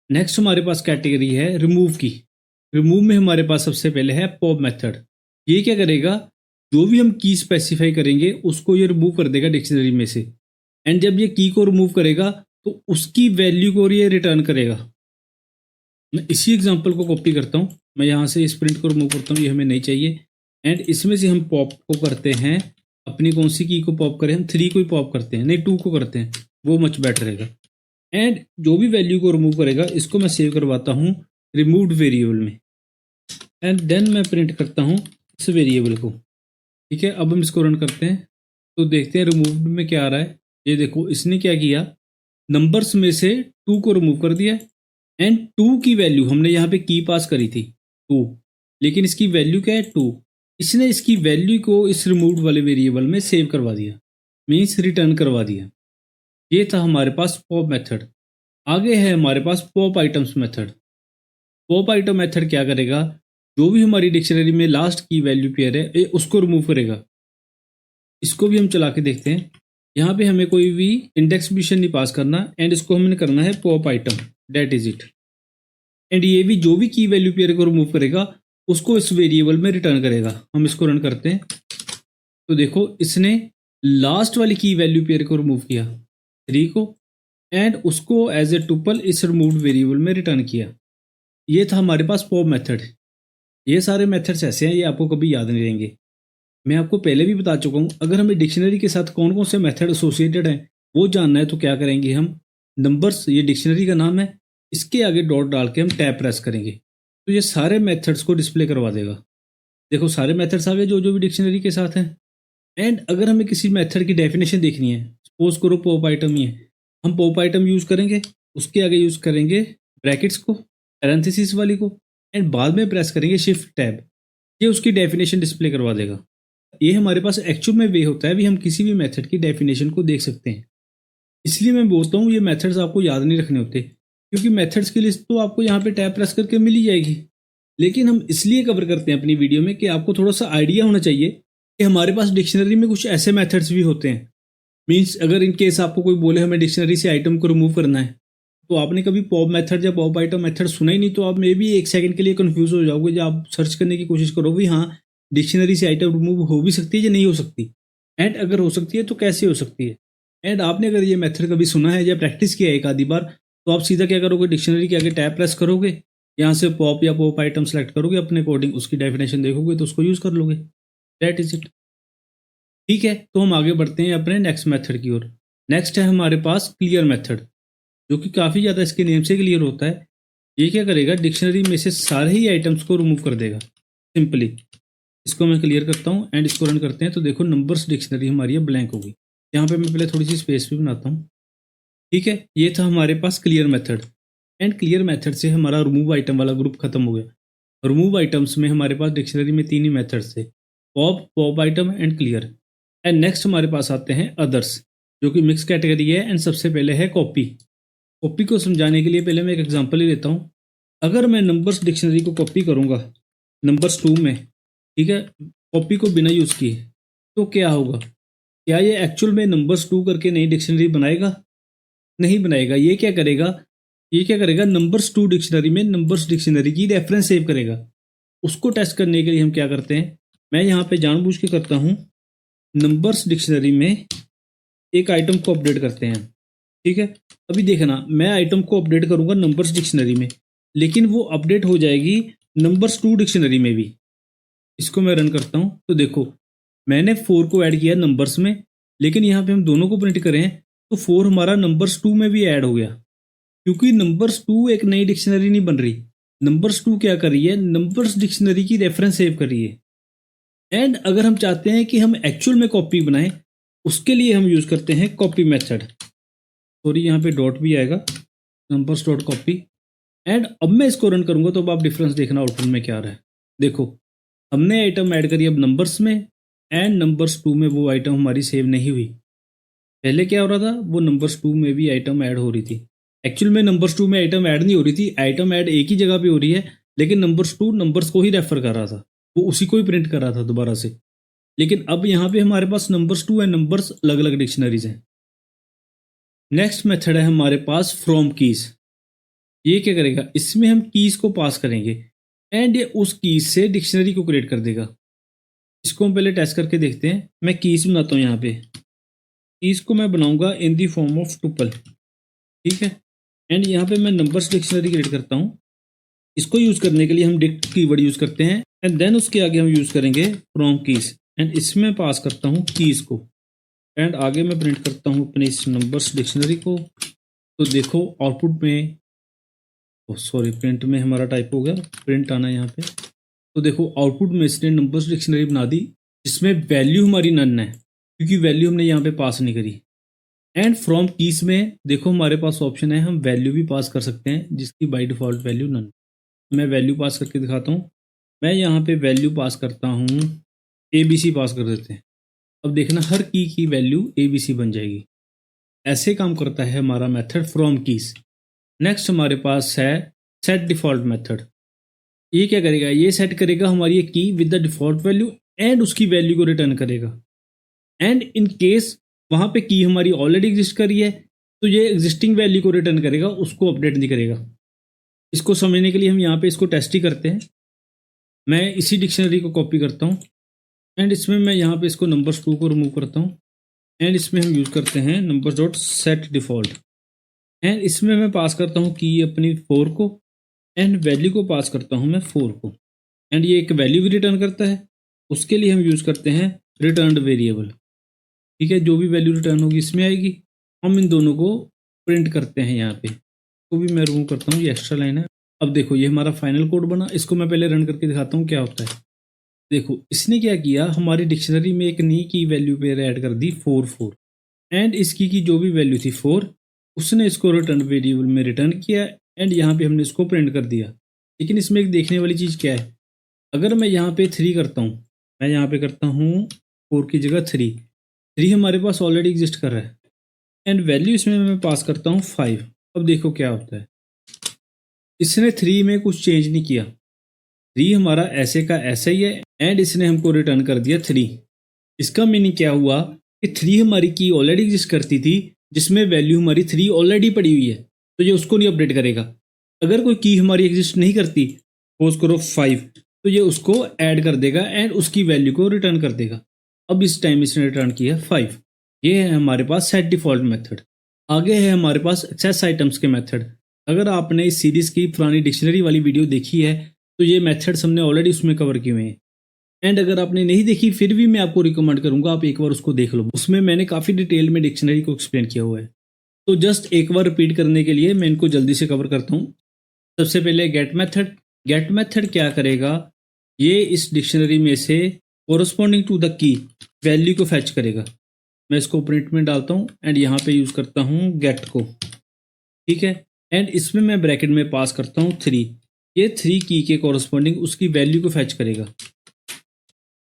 नेक्स्ट हमारे पास कैटेगरी है रिमूव की। रिमूव में हमारे पास सबसे पहले है पॉप मेथड। ये क्या करेगा, जो भी हम की स्पेसिफाई करेंगे उसको ये रिमूव कर देगा डिक्शनरी में से। एंड जब ये की को रिमूव करेगा तो उसकी वैल्यू को ये रिटर्न करेगा। मैं इसी एग्जांपल को कॉपी करता हूँ, मैं यहाँ से इस प्रिंट को रिमूव करता हूँ, ये हमें नहीं चाहिए। एंड इसमें से हम पॉप को करते हैं, अपनी कौन सी की को पॉप करें, हम 3 को ही पॉप करते हैं, नहीं 2 को करते हैं, वो मच बेटर रहेगा। एंड जो भी वैल्यू को रिमूव करेगा इसको मैं सेव करवाता हूँ रिमूव्ड वेरिएबल में। एंड देन मैं प्रिंट करता हूँ इस वेरिएबल को। ठीक है, अब हम इसको रन करते हैं तो देखते हैं रिमूव्ड में क्या आ रहा है। ये देखो इसने क्या किया, नंबर्स में से 2 को रिमूव कर दिया एंड 2 की वैल्यू हमने यहाँ पे की पास करी थी 2, लेकिन इसकी वैल्यू क्या है 2। इसने इसकी वैल्यू को इस रिमूव्ड वाले वेरिएबल में सेव करवा दिया, मीन्स रिटर्न करवा दिया। ये था हमारे पास पॉप मेथड। आगे है हमारे पास pop items method. Pop item method क्या करेगा, जो भी हमारी डिक्शनरी में लास्ट की वैल्यू पेयर है उसको रिमूव करेगा। इसको भी हम चला के देखते हैं। यहाँ पे हमें कोई भी इंडेक्स मिशन नहीं पास करना एंड इसको हमने करना है pop item, that is it. And ये भी जो भी की वैल्यू पेयर को रिमूव करेगा उसको इस वेरिएबल में रिटर्न करेगा। हम इसको रन करते हैं तो देखो इसने लास्ट वाली की वैल्यू पेयर को रिमूव किया 3 को एंड उसको एज ए टुपल इस रिमूव्ड वेरिएबल में रिटर्न किया। ये था हमारे पास पॉप मेथड। ये सारे मेथड्स ऐसे हैं, ये आपको कभी याद नहीं रहेंगे। मैं आपको पहले भी बता चुका हूँ, अगर हमें डिक्शनरी के साथ कौन कौन से मेथड एसोसिएटेड हैं वो जानना है तो क्या करेंगे हम, नंबर्स, ये डिक्शनरी का नाम है, इसके आगे डॉट डाल के हम टैब प्रेस करेंगे तो ये सारे मेथड्स को डिस्प्ले करवा देगा। देखो सारे मेथड्स आ गए जो जो भी डिक्शनरी के साथ हैं। एंड अगर हमें किसी मेथड की डेफिनेशन देखनी है, सपोज करो पॉप आइटम ही है, हम पॉप आइटम यूज़ करेंगे, उसके आगे यूज़ करेंगे ब्रैकेट्स को, पैरेंथेसिस वाली को, एंड बाद में प्रेस करेंगे शिफ्ट टैब, ये उसकी डेफिनेशन डिस्प्ले करवा देगा। ये हमारे पास एक्चुअल में वे होता है भी हम किसी भी मेथड की डेफिनेशन को देख सकते हैं। इसलिए मैं बोलता हूँ ये मेथड्स आपको याद नहीं रखने होते, क्योंकि मेथड्स की लिस्ट तो आपको यहाँ पे टैब प्रेस करके मिल ही जाएगी। लेकिन हम इसलिए कवर करते हैं अपनी वीडियो में कि आपको थोड़ा सा आइडिया होना चाहिए कि हमारे पास डिक्शनरी में कुछ ऐसे मेथड्स भी होते हैं। मीन्स अगर इन केस आपको कोई बोले हमें डिक्शनरी से आइटम को रिमूव करना है, तो आपने कभी पॉप मेथड या पॉप आइटम मेथड सुना ही नहीं, तो आप मे भी 1 सेकंड के लिए कंफ्यूज हो जाओगे जब आप सर्च करने की कोशिश करोगे हाँ डिक्शनरी से आइटम रिमूव हो भी सकती है या नहीं हो सकती, एंड अगर हो सकती है तो कैसे हो सकती है। एंड आपने अगर ये मेथड कभी सुना है या प्रैक्टिस किया है एक आधी बार, तो आप सीधा क्या करोगे, डिक्शनरी के आगे टैब प्रेस करोगे, यहाँ से पॉप या पॉप आइटम सेलेक्ट करोगे, अपने अकॉर्डिंग उसकी डेफिनेशन देखोगे तो उसको यूज़ कर लोगे। That is it. ठीक है, तो हम आगे बढ़ते हैं अपने नेक्स्ट मेथड की ओर। नेक्स्ट है हमारे पास क्लियर मेथड, जो कि काफ़ी ज़्यादा इसके नेम से क्लियर होता है। ये क्या करेगा, डिक्शनरी में से सारे ही आइटम्स को रिमूव कर देगा सिंपली। इसको मैं क्लियर करता हूँ एंड इसको रन करते हैं तो देखो नंबर्स डिक्शनरी हमारी ब्लैंक हो गई। यहाँ पे मैं पहले थोड़ी सी स्पेस भी बनाता हूँ। ठीक है, ये था हमारे पास clear method. And clear method से हमारा रिमूव आइटम वाला ग्रुप खत्म हो गया। रिमूव आइटम्स में हमारे पास डिक्शनरी में 3 ही मेथड्स थे, pop, pop item and clear. And next हमारे पास आते हैं अदर्स, जो कि मिक्स कैटेगरी है। एंड सबसे पहले है कॉपी। कॉपी को समझाने के लिए पहले मैं एक एग्जांपल ही लेता हूँ। अगर मैं नंबर्स डिक्शनरी को कॉपी करूँगा नंबर्स 2 में, ठीक है, कॉपी को बिना यूज़ किए, तो क्या होगा? क्या ये एक्चुअल में नंबर्स 2 करके नई डिक्शनरी बनाएगा? नहीं बनाएगा। ये क्या करेगा? ये क्या करेगा? नंबर्स 2 डिक्शनरी में नंबर्स डिक्शनरी की रेफरेंस सेव करेगा। उसको टेस्ट करने के लिए हम क्या करते हैं, मैं यहाँ पे जानबूझ के करता हूँ, नंबर्स डिक्शनरी में एक आइटम को अपडेट करते हैं, ठीक है। अभी देखना, मैं आइटम को अपडेट करूंगा नंबर्स डिक्शनरी में, लेकिन वो अपडेट हो जाएगी नंबर्स 2 डिक्शनरी में भी। इसको मैं रन करता हूँ तो देखो, मैंने 4 को ऐड किया नंबर्स में, लेकिन यहाँ पे हम दोनों को प्रिंट करें तो 4 हमारा नंबर्स 2 में भी ऐड हो गया, क्योंकि नंबर्स 2 एक नई डिक्शनरी नहीं बन रही। नंबर्स 2 क्या कर रही है? नंबर्स डिक्शनरी की रेफरेंस सेव कर रही है। एंड अगर हम चाहते हैं कि हम एक्चुअल में कॉपी बनाएं, उसके लिए हम यूज करते हैं कॉपी मेथड। सॉरी, यहाँ पे डॉट भी आएगा, नंबर्स डॉट कॉपी। एंड अब मैं इसको रन करूंगा तो अब आप डिफरेंस देखना आउटपुट में क्या आ रहा है। देखो, हमने आइटम ऐड करी अब नंबर्स में, एंड नंबर्स 2 में वो आइटम हमारी सेव नहीं हुई। पहले क्या हो रहा था? वो नंबर्स 2 में भी आइटम ऐड हो रही थी। एक्चुअल में नंबर्स 2 में आइटम ऐड नहीं हो रही थी, आइटम ऐड एक ही जगह पे हो रही है, लेकिन नंबर्स 2 नंबर्स को ही रेफर कर रहा था, वो उसी को ही प्रिंट कर रहा था दोबारा से। लेकिन अब यहाँ पे हमारे पास नंबर्स 2 एंड नंबर्स अलग अलग डिक्शनरीज हैं। नेक्स्ट मेथड है हमारे पास फ्रॉम कीज। ये क्या करेगा? इसमें हम कीज को पास करेंगे एंड ये उस कीज से डिक्शनरी को क्रिएट कर देगा। इसको हम पहले टेस्ट करके देखते हैं। मैं कीज बनाता हूँ यहाँ पे, कीज को मैं बनाऊंगा इन दी फॉर्म ऑफ टुपल, ठीक है। एंड यहाँ पे मैं नंबर्स डिक्शनरी क्रिएट करता हूँ। इसको यूज करने के लिए हम डिक्ट कीवर्ड यूज करते हैं, एंड देन उसके आगे हम यूज करेंगे फ्रॉम कीज, एंड इसमें पास करता हूँ कीज को, एंड आगे मैं प्रिंट करता हूँ अपने इस नंबर्स डिक्शनरी को। तो देखो आउटपुट में, सॉरी, प्रिंट में हमारा टाइप हो गया, प्रिंट आना है यहाँ पे। तो देखो आउटपुट में इसने नंबर्स डिक्शनरी बना दी, जिसमें वैल्यू हमारी नन है, क्योंकि वैल्यू हमने यहाँ पे पास नहीं करी। एंड फ्रॉम कीज में देखो हमारे पास ऑप्शन है, हम वैल्यू भी पास कर सकते हैं, जिसकी बाय डिफॉल्ट वैल्यू नन। मैं वैल्यू पास करके दिखाता हूँ। मैं यहाँ पे वैल्यू पास करता हूँ, ABC पास कर देते हैं। अब देखना हर की वैल्यू ABC बन जाएगी। ऐसे काम करता है हमारा मेथड फ्रॉम कीज। नेक्स्ट हमारे पास है सेट डिफॉल्ट मेथड। ये क्या करेगा? ये सेट करेगा हमारी ये की with the default value and उसकी वैल्यू को रिटर्न करेगा। एंड इन केस वहां पे की हमारी ऑलरेडी एग्जिस्ट कर रही है, तो ये एग्जिस्टिंग वैल्यू को रिटर्न करेगा, उसको अपडेट नहीं करेगा। इसको समझने के लिए हम यहाँ पे इसको टेस्ट ही करते हैं। मैं इसी डिक्शनरी को कॉपी करता हूँ, एंड इसमें मैं यहाँ पे इसको नंबर्स 2 को रिमूव करता हूँ, एंड इसमें हम यूज करते हैं numbers dot set default. And इसमें मैं पास करता हूँ की अपनी 4 को, एंड वैल्यू को पास करता हूँ मैं 4 को, एंड ये एक वैल्यू भी रिटर्न करता है। उसके लिए हम यूज करते हैं रिटर्न वेरिएबल, ठीक है। जो भी वैल्यू रिटर्न होगी इसमें आएगी। हम इन दोनों को प्रिंट करते हैं यहाँ पे। तो भी मैं रिमूव करता हूँ, ये एक्स्ट्रा लाइन है। अब देखो ये हमारा फाइनल कोड बना। इसको मैं पहले रन करके दिखाता हूँ क्या होता है। देखो इसने क्या किया, हमारी डिक्शनरी में एक नई की वैल्यू पे ऐड कर दी 4 एंड इसकी की जो भी वैल्यू थी 4, उसने इसको रिटर्न वेरिएबल में रिटर्न किया, एंड यहाँ पे हमने इसको प्रिंट कर दिया। लेकिन इसमें एक देखने वाली चीज़ क्या है, अगर मैं यहाँ पे 3 करता हूँ, मैं यहाँ पे करता हूँ 4 की जगह 3 हमारे पास ऑलरेडी एग्जिस्ट कर रहा है, एंड वैल्यू इसमें मैं पास करता हूँ 5। अब देखो क्या होता है, इसने 3 में कुछ चेंज नहीं किया, 3 हमारा ऐसे का ऐसा ही है, एंड इसने हमको रिटर्न कर दिया 3। इसका मीनिंग क्या हुआ कि 3 हमारी की ऑलरेडी एग्जिस्ट करती थी, जिसमें वैल्यू हमारी 3 ऑलरेडी पड़ी हुई है, तो ये उसको नहीं अपडेट करेगा। अगर कोई की हमारी एग्जिस्ट नहीं करती, सपोज करो 5, तो ये उसको ऐड कर देगा एंड उसकी वैल्यू को रिटर्न कर देगा। अब इस टाइम इसने रिटर्न किया 5। ये है हमारे पास सेट डिफॉल्ट मेथड। आगे है हमारे पास एक्सेस आइटम्स के मेथड। अगर आपने इस सीरीज की पुरानी डिक्शनरी वाली वीडियो देखी है, तो ये मेथड्स हमने ऑलरेडी उसमें कवर किए हुए हैं। एंड अगर आपने नहीं देखी, फिर भी मैं आपको रिकमेंड करूंगा आप एक बार उसको देख लो। उसमें मैंने काफ़ी डिटेल में डिक्शनरी को एक्सप्लेन किया हुआ है। तो जस्ट एक बार रिपीट करने के लिए मैं इनको जल्दी से कवर करता हूँ। सबसे पहले गेट मेथड। गेट मेथड क्या करेगा, ये इस डिक्शनरी में से corresponding to the key value को फैच करेगा। मैं इसको प्रिंट में डालता हूँ एंड यहाँ पे यूज करता हूँ गेट को, ठीक है। एंड इसमें मैं ब्रैकेट में पास करता हूँ 3। ये 3 की के कोरस्पॉन्डिंग उसकी वैल्यू को फैच करेगा।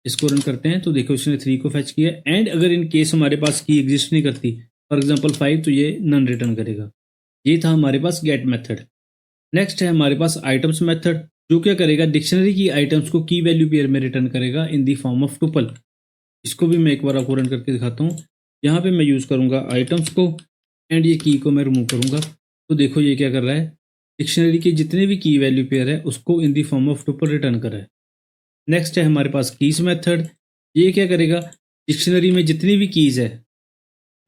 इसको रन करते हैं तो देखो इसने 3 को फैच किया, एंड अगर इन केस हमारे पास की एग्जिस्ट नहीं करती, फॉर एग्जांपल 5, तो ये नन रिटर्न करेगा। ये था हमारे पास गेट मेथड। नेक्स्ट है हमारे पास आइटम्स मेथड, जो क्या करेगा, डिक्शनरी की आइटम्स को की वैल्यू पेयर में रिटर्न करेगा in the form of tuple. इसको भी मैं एक बार आपको रन करके दिखाता हूँ। यहाँ पे मैं यूज़ करूँगा आइटम्स को एंड ये की को मैं रिमूव करूँगा। तो देखो ये क्या कर रहा है, डिक्शनरी के जितने भी की वैल्यू पेयर है उसको in the form of tuple return कर रहा है। नेक्स्ट है हमारे पास कीज मेथड। ये क्या करेगा, डिक्शनरी में जितनी भी कीज़ है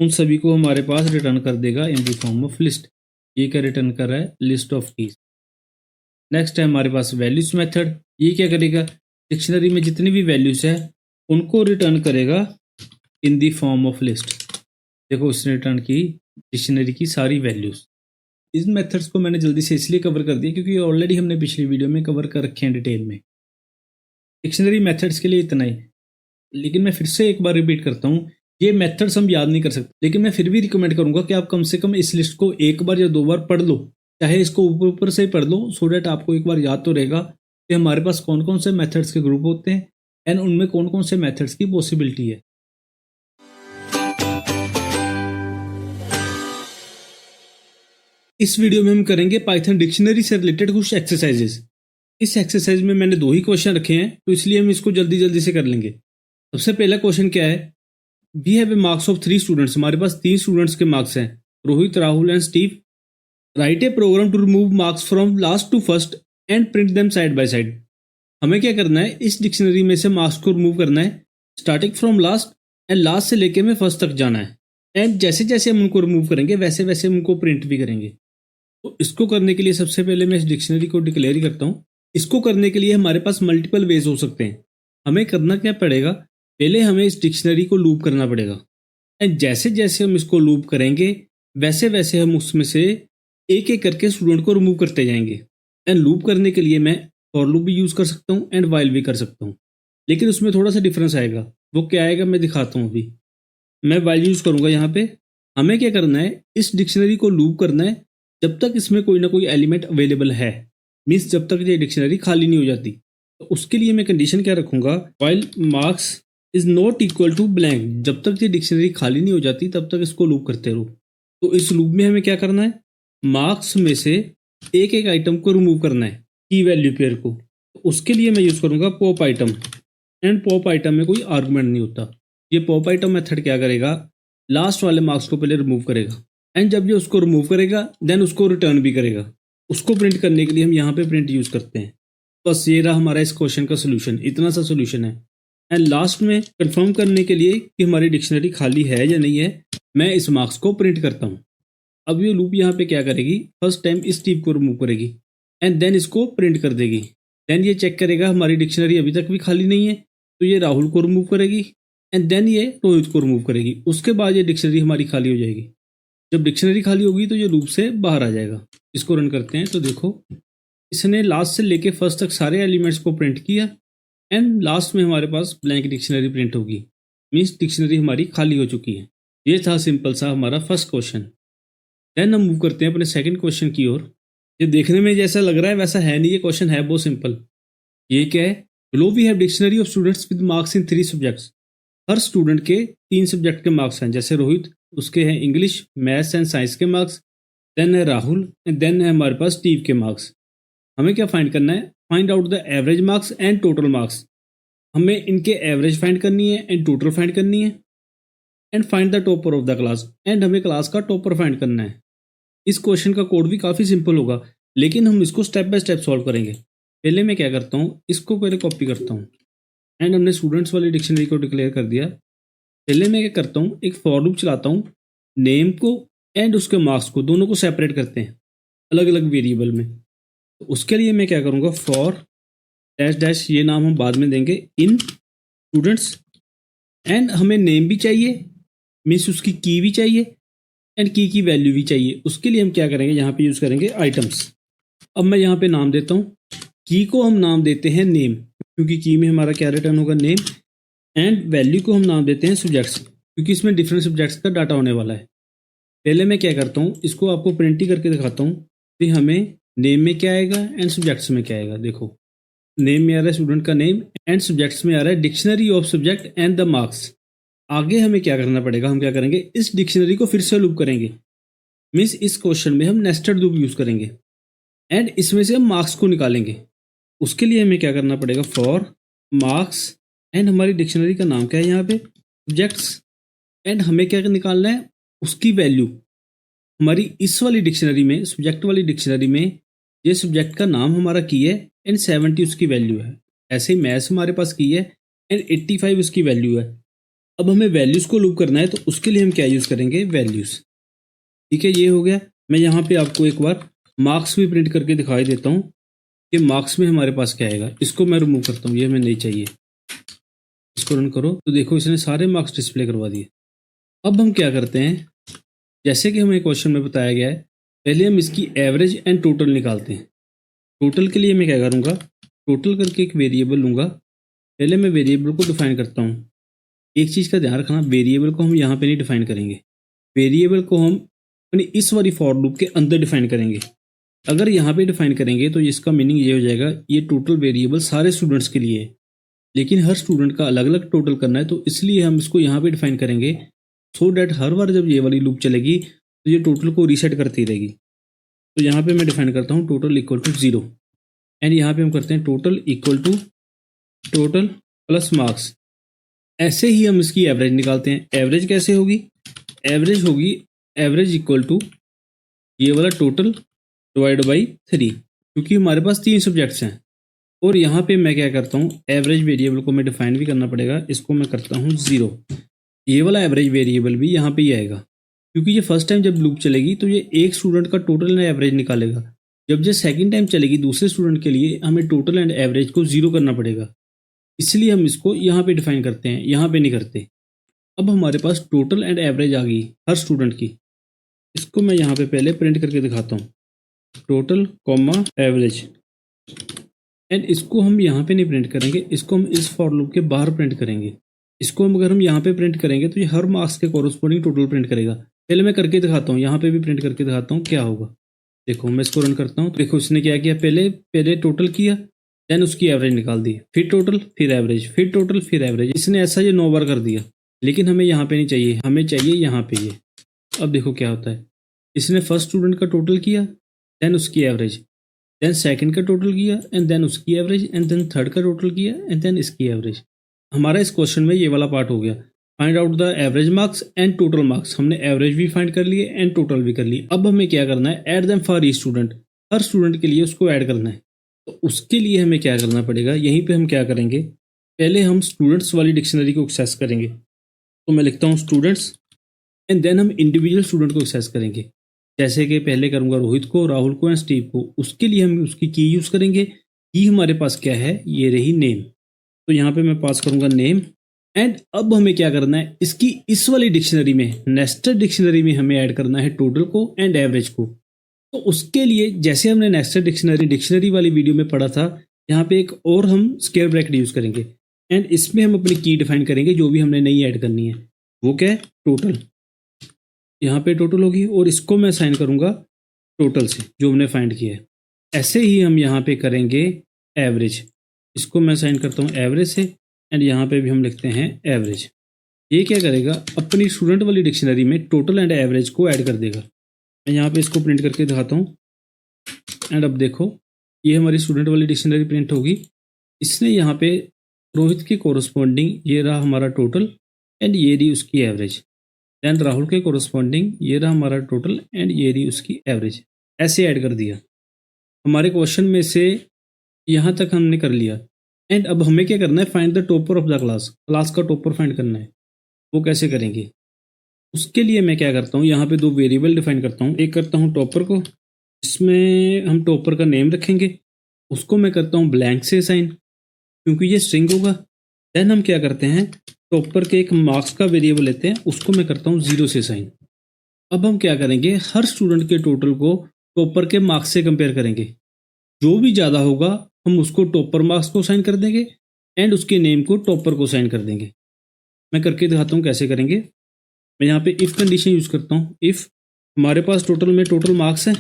उन सभी को हमारे पास रिटर्न कर देगा in the form of list. ये क्या रिटर्न कर रहा है, लिस्ट ऑफ कीज। नेक्स्ट है हमारे पास वैल्यूज मेथड। ये क्या करेगा, डिक्शनरी में जितनी भी वैल्यूज है उनको रिटर्न करेगा in the form of list. देखो उसने रिटर्न की डिक्शनरी की सारी वैल्यूज। इस मेथड्स को मैंने जल्दी से इसलिए कवर कर दिया क्योंकि ऑलरेडी हमने पिछली वीडियो में कवर कर रखे हैं डिटेल में। डिक्शनरी मेथड्स के लिए इतना ही, लेकिन मैं फिर से एक बार रिपीट करता हूँ, ये मेथड्स हम याद नहीं कर सकते, लेकिन मैं फिर भी रिकमेंड करूंगा कि आप कम से कम इस लिस्ट को एक बार या 2 बार पढ़ लो, चाहे इसको ऊपर ऊपर से ही पढ़ लो, सो डैट आपको एक बार याद तो रहेगा कि हमारे पास कौन कौन से मेथड्स के ग्रुप होते हैं एंड उनमें कौन कौन से मेथड्स की पॉसिबिलिटी है। इस वीडियो में हम करेंगे पाइथन डिक्शनरी से रिलेटेड कुछ एक्सरसाइजेस। इस एक्सरसाइज में मैंने 2 ही क्वेश्चन रखे हैं, तो इसलिए हम इसको जल्दी जल्दी से कर लेंगे। सबसे पहला क्वेश्चन क्या है, we have a marks of 3 students. हमारे पास 3 स्टूडेंट्स के मार्क्स हैं, Rohit, Rahul and Steve. Write a program to remove marks from last to first and print them side by side. हमें क्या करना है, इस डिक्शनरी में से मार्क्स को रिमूव करना है, starting from last and last से लेके में फर्स्ट तक जाना है। एंड जैसे जैसे हम उनको रिमूव करेंगे वैसे वैसे हम उनको प्रिंट भी करेंगे। तो इसको करने के लिए सबसे पहले मैं इस डिक्शनरी को डिक्लेयर ही करता हूँ। इसको करने के लिए हमारे पास मल्टीपल वेज हो सकते हैं। हमें करना क्या पड़ेगा, पहले हमें इस डिक्शनरी को लूप करना पड़ेगा एंड जैसे जैसे हम इसको लूप करेंगे वैसे वैसे हम उसमें से एक एक करके स्टूडेंट को रिमूव करते जाएंगे। एंड लूप करने के लिए मैं फॉर लूप भी यूज़ कर सकता हूँ एंड वाइल भी कर सकता हूँ, लेकिन उसमें थोड़ा सा डिफरेंस आएगा। वो क्या आएगा मैं दिखाता हूँ। अभी मैं वाइल यूज़ करूँगा। यहाँ पे हमें क्या करना है, इस डिक्शनरी को लूप करना है जब तक इसमें कोई ना कोई एलिमेंट अवेलेबल है, मीन्स जब तक ये डिक्शनरी खाली नहीं हो जाती। तो उसके लिए मैं कंडीशन क्या रखूँगा, while marks is not equal to blank. जब तक ये डिक्शनरी खाली नहीं हो जाती तब तक इसको लूप करते रहो। तो इस लूप में हमें क्या करना है, मार्क्स में से एक एक आइटम को रिमूव करना है, की वैल्यू पेयर को। तो उसके लिए मैं यूज़ करूँगा pop item and pop item में कोई आर्गुमेंट नहीं होता। ये पॉप आइटम मेथड क्या करेगा, लास्ट वाले मार्क्स को पहले रिमूव करेगा एंड जब ये उसको रिमूव करेगा देन उसको रिटर्न भी करेगा। उसको प्रिंट करने के लिए हम यहाँ पे प्रिंट यूज़ करते हैं। बस ये रहा हमारा इस क्वेश्चन का सोल्यूशन, इतना सा सोल्यूशन है। एंड लास्ट में कंफर्म करने के लिए कि हमारी डिक्शनरी खाली है या नहीं है, मैं इस मार्क्स को प्रिंट करता हूँ। अब ये लूप यहाँ पे क्या करेगी, फर्स्ट टाइम इस टीप को रिमूव करेगी एंड देन इसको प्रिंट कर देगी। देन ये चेक करेगा हमारी डिक्शनरी अभी तक भी खाली नहीं है, तो ये राहुल को रिमूव करेगी एंड देन ये रोहित को रिमूव करेगी। उसके बाद ये डिक्शनरी हमारी खाली हो जाएगी। जब डिक्शनरी खाली होगी तो ये लूप से बाहर आ जाएगा। इसको रन करते हैं तो देखो इसने लास्ट से लेके फर्स्ट तक सारे एलिमेंट्स को प्रिंट किया एंड लास्ट में हमारे पास ब्लैंक डिक्शनरी प्रिंट होगी, मीन्स डिक्शनरी हमारी खाली हो चुकी है। ये था सिंपल सा हमारा फर्स्ट क्वेश्चन। देन हम मूव करते हैं अपने सेकंड क्वेश्चन की ओर। ये देखने में जैसा लग रहा है वैसा है नहीं, ये क्वेश्चन है बहुत सिंपल। ये क्या है, below we have dictionary of students with marks in 3 subjects. हर स्टूडेंट के 3 सब्जेक्ट के मार्क्स हैं, जैसे रोहित उसके हैं इंग्लिश, मैथ्स एंड साइंस के मार्क्स, देन है राहुल एंड देन है हमारे पास स्टीव के मार्क्स। हमें क्या फाइंड करना है, find out the average marks and total marks. हमें इनके एवरेज फाइंड करनी है एंड टोटल फाइंड करनी है and find the topper of the class, and हमें क्लास का टॉपर फाइंड करना है। इस क्वेश्चन का कोड भी काफ़ी सिंपल होगा, लेकिन हम इसको स्टेप बाय स्टेप सॉल्व करेंगे। पहले मैं क्या करता हूँ, इसको पहले कॉपी करता हूँ एंड हमने स्टूडेंट्स वाली डिक्शनरी को डिक्लेयर कर दिया। पहले मैं क्या करता हूँ, एक फॉर लूप चलाता हूँ, नेम को एंड उसके मार्क्स को दोनों को सेपरेट करते हैं अलग अलग वेरिएबल में। तो उसके लिए मैं क्या करूँगा, फॉर डैश डैश, ये नाम हम बाद में देंगे, इन स्टूडेंट्स, एंड हमें नेम भी चाहिए, मीन्स उसकी की भी चाहिए एंड की वैल्यू भी चाहिए। उसके लिए हम क्या करेंगे, यहाँ पे यूज़ करेंगे आइटम्स। अब मैं यहाँ पे नाम देता हूँ, की को हम नाम देते हैं नेम, क्योंकि की में हमारा क्या रिटर्न होगा, नेम, एंड वैल्यू को हम नाम देते हैं सब्जेक्ट्स, क्योंकि इसमें डिफरेंट सब्जेक्ट्स का डाटा होने वाला है। पहले मैं क्या करता हूँ, इसको आपको प्रिंट ही करके दिखाता हूँ कि हमें नेम में क्या आएगा एंड सब्जेक्ट्स में क्या आएगा। देखो नेम में आ रहा है स्टूडेंट का नेम एंड सब्जेक्ट्स में आ रहा है dictionary of subject and the marks. आगे हमें क्या करना पड़ेगा, हम क्या करेंगे, इस डिक्शनरी को फिर से लूप करेंगे मीन्स इस क्वेश्चन में हम नेस्टेड लूप यूज करेंगे एंड इसमें से हम मार्क्स को निकालेंगे। उसके लिए हमें क्या करना पड़ेगा, फॉर मार्क्स एंड हमारी डिक्शनरी का नाम क्या है यहाँ पे, सब्जेक्ट्स, एंड हमें क्या निकालना है, उसकी वैल्यू। हमारी इस वाली डिक्शनरी में, सब्जेक्ट वाली डिक्शनरी में, ये सब्जेक्ट का नाम हमारा की है एंड 70 उसकी वैल्यू है। ऐसे ही मैथ्स हमारे पास की है एंड 85 उसकी वैल्यू है। अब हमें वैल्यूज को लूप करना है, तो उसके लिए हम क्या यूज करेंगे, वैल्यूज। ठीक है, ये हो गया। मैं यहाँ पे आपको एक बार मार्क्स भी प्रिंट करके दिखाई देता हूँ कि मार्क्स में हमारे पास क्या आएगा। इसको मैं रिमूव करता हूँ, ये हमें नहीं चाहिए। इसको रन करो तो देखो इसने सारे मार्क्स डिस्प्ले करवा दिए। अब हम क्या करते हैं, जैसे कि हमें क्वेश्चन में बताया गया है, पहले हम इसकी एवरेज एंड टोटल निकालते हैं। टोटल के लिए मैं क्या करूँगा, टोटल करके एक वेरिएबल लूँगा। पहले मैं वेरिएबल को डिफाइन करता हूँ। एक चीज़ का ध्यान रखना, वेरिएबल को हम यहाँ पे नहीं डिफाइन करेंगे, वेरिएबल को हम अपनी इस वाली फॉर लूप के अंदर डिफाइन करेंगे। अगर यहाँ पे डिफाइन करेंगे तो इसका मीनिंग ये हो जाएगा, ये टोटल वेरिएबल सारे स्टूडेंट्स के लिए है, लेकिन हर स्टूडेंट का अलग अलग टोटल करना है, तो इसलिए हम इसको यहाँ पे डिफाइन करेंगे सो डैट हर बार जब ये वाली लूप चलेगी तो ये टोटल को रीसेट करती रहेगी। तो यहाँ पे मैं डिफाइन करता हूँ टोटल इक्वल टू 0 एंड यहाँ पे हम करते हैं total equal to total plus marks. ऐसे ही हम इसकी एवरेज निकालते हैं। एवरेज कैसे होगी, एवरेज होगी एवरेज इक्वल टू ये वाला टोटल डिवाइड बाई 3, क्योंकि हमारे पास 3 सब्जेक्ट्स हैं। और यहाँ पे मैं क्या करता हूँ, एवरेज वेरिएबल को मैं डिफाइन भी करना पड़ेगा, इसको मैं करता हूँ 0। ये वाला एवरेज वेरिएबल भी यहाँ पे ही आएगा, क्योंकि ये फर्स्ट टाइम जब लूप चलेगी तो ये एक स्टूडेंट का टोटल एंड एवरेज निकालेगा। जब ये सेकंड टाइम चलेगी दूसरे स्टूडेंट के लिए, हमें टोटल एंड एवरेज को 0 करना पड़ेगा, इसलिए हम इसको यहाँ पे डिफाइन करते हैं, यहाँ पे नहीं करते। अब हमारे पास टोटल एंड एवरेज आ गई हर स्टूडेंट की। इसको मैं यहाँ पे पहले प्रिंट करके दिखाता हूँ, टोटल कॉमा एवरेज, एंड इसको हम यहाँ पे नहीं प्रिंट करेंगे, इसको हम इस फॉर लूप के बाहर प्रिंट करेंगे। इसको हम अगर हम यहाँ पे प्रिंट करेंगे तो ये हर मार्क्स के कोरस्पॉन्डिंग टोटल प्रिंट करेगा। पहले मैं करके दिखाता हूँ, यहाँ पे भी प्रिंट करके दिखाता हूँ क्या होगा। देखो मैं इसको रन करता हूँ, देखो इसने क्या किया, पहले टोटल किया, देन उसकी एवरेज निकाल दी, फिर टोटल, फिर एवरेज, फिर टोटल, फिर एवरेज। इसने ऐसा ये 9 बार कर दिया, लेकिन हमें यहाँ पे नहीं चाहिए, हमें चाहिए यहाँ पे ये। अब देखो क्या होता है, इसने फर्स्ट स्टूडेंट का टोटल किया, देन उसकी एवरेज, देन सेकंड का टोटल किया एंड देन उसकी एवरेज, एंड देन थर्ड का टोटल किया एंड देन इसकी एवरेज। हमारा इस क्वेश्चन में ये वाला पार्ट हो गया। Find out the average marks and total marks. हमने एवरेज भी फाइंड कर लिए एंड टोटल भी कर लिए। अब हमें क्या करना है, add them for each student. Her student के लिए उसको ऐड करना है। तो उसके लिए हमें क्या करना पड़ेगा, यहीं पे हम क्या करेंगे, पहले हम स्टूडेंट्स वाली डिक्शनरी को एक्सेस करेंगे। तो मैं लिखता हूँ स्टूडेंट्स एंड देन हम इंडिविजुअल स्टूडेंट को एक्सेस करेंगे। जैसे कि पहले करूँगा रोहित को, राहुल को एंड स्टीव को। उसके लिए हम उसकी की यूज़ करेंगे। की हमारे पास क्या है, ये रही नेम। तो यहाँ पे मैं पास करूँगा नेम। एंड अब हमें क्या करना है, इसकी इस वाली डिक्शनरी में, नेस्टेड डिक्शनरी में हमें ऐड करना है टोटल को एंड एवरेज को। तो उसके लिए जैसे हमने नेस्टेड डिक्शनरी वाली वीडियो में पढ़ा था, यहाँ पे एक और हम स्क्वायर ब्रैकेट यूज़ करेंगे एंड इसमें हम अपनी की डिफाइन करेंगे जो भी हमने नई ऐड करनी है। वो क्या है, टोटल। यहाँ पे टोटल होगी और इसको मैं साइन करूँगा टोटल से जो हमने फाइंड किया है। ऐसे ही हम यहाँ पे करेंगे एवरेज। इसको मैं साइन करता हूँ एवरेज से एंड यहाँ पे भी हम लिखते हैं एवरेज। ये क्या करेगा, अपनी स्टूडेंट वाली डिक्शनरी में टोटल एंड एवरेज को ऐड कर देगा। मैं यहाँ पे इसको प्रिंट करके दिखाता हूँ एंड अब देखो ये हमारी स्टूडेंट वाली डिक्शनरी प्रिंट होगी। इसने यहाँ पे रोहित के कोरस्पॉन्डिंग ये रहा हमारा टोटल एंड ये रही उसकी एवरेज। देन राहुल के कोरस्पॉन्डिंग ये रहा हमारा टोटल एंड ये रही उसकी एवरेज। ऐसे ऐड कर दिया। हमारे क्वेश्चन में से यहाँ तक हमने कर लिया एंड अब हमें क्या करना है, find the topper of the class. Class का टॉपर फाइंड करना है। वो कैसे करेंगे, उसके लिए मैं क्या करता हूँ, यहाँ पे 2 वेरिएबल डिफाइन करता हूँ। एक करता हूँ टॉपर को, इसमें हम टॉपर का नेम रखेंगे। उसको मैं करता हूँ ब्लैंक से साइन, क्योंकि ये स्ट्रिंग होगा। देन हम क्या करते हैं, टॉपर के एक मार्क्स का वेरिएबल लेते हैं, उसको मैं करता हूँ 0 से साइन। अब हम क्या करेंगे, हर स्टूडेंट के टोटल को टॉपर के मार्क्स से कंपेयर करेंगे। जो भी ज़्यादा होगा हम उसको टॉपर मार्क्स को साइन कर देंगे एंड उसके नेम को टॉपर को साइन कर देंगे। मैं करके दिखाता हूँ कैसे करेंगे। मैं यहाँ पे इफ़ कंडीशन यूज़ करता हूँ। इफ़ हमारे पास टोटल में टोटल मार्क्स है,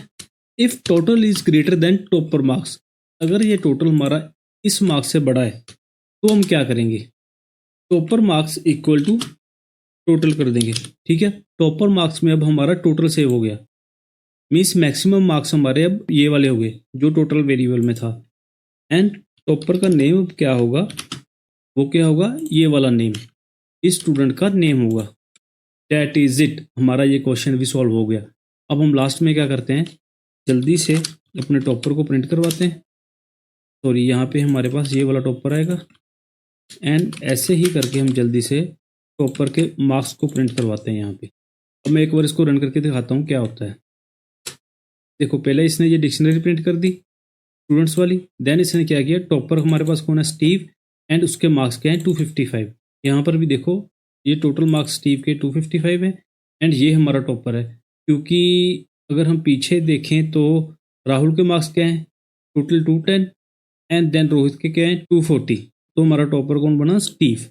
if total is greater than topper marks. अगर ये टोटल हमारा इस मार्क्स से बड़ा है तो हम क्या करेंगे, topper marks equal to total कर देंगे। ठीक है, टॉपर मार्क्स में अब हमारा टोटल सेव हो गया। मीन्स मैक्सिमम मार्क्स हमारे अब ये वाले हो गए जो टोटल वेरिएबल में था। एंड टॉपर का नेम क्या होगा, वो क्या होगा, ये वाला नेम इस स्टूडेंट का नेम होगा। दैट इज इट, हमारा ये क्वेश्चन भी सॉल्व हो गया। अब हम लास्ट में क्या करते हैं, जल्दी से अपने टॉपर को प्रिंट करवाते हैं। सॉरी, यहाँ पे हमारे पास ये वाला टॉपर आएगा एंड ऐसे ही करके हम जल्दी से टॉपर के मार्क्स को प्रिंट करवाते हैं यहाँ पे। अब मैं एक बार इसको रन करके दिखाता हूँ क्या होता है। देखो, पहले इसने ये डिक्शनरी प्रिंट कर दी स्टूडेंट्स वाली, देन इसने क्या किया, टॉपर हमारे पास कौन है, स्टीव, एंड उसके मार्क्स क्या हैं 255। यहाँ पर भी देखो ये टोटल मार्क्स स्टीव के 255 है एंड ये हमारा टॉपर है। क्योंकि अगर हम पीछे देखें तो राहुल के मार्क्स क्या हैं, टोटल 210 एंड देन रोहित के क्या हैं 240। तो हमारा टॉपर कौन बना, स्टीव।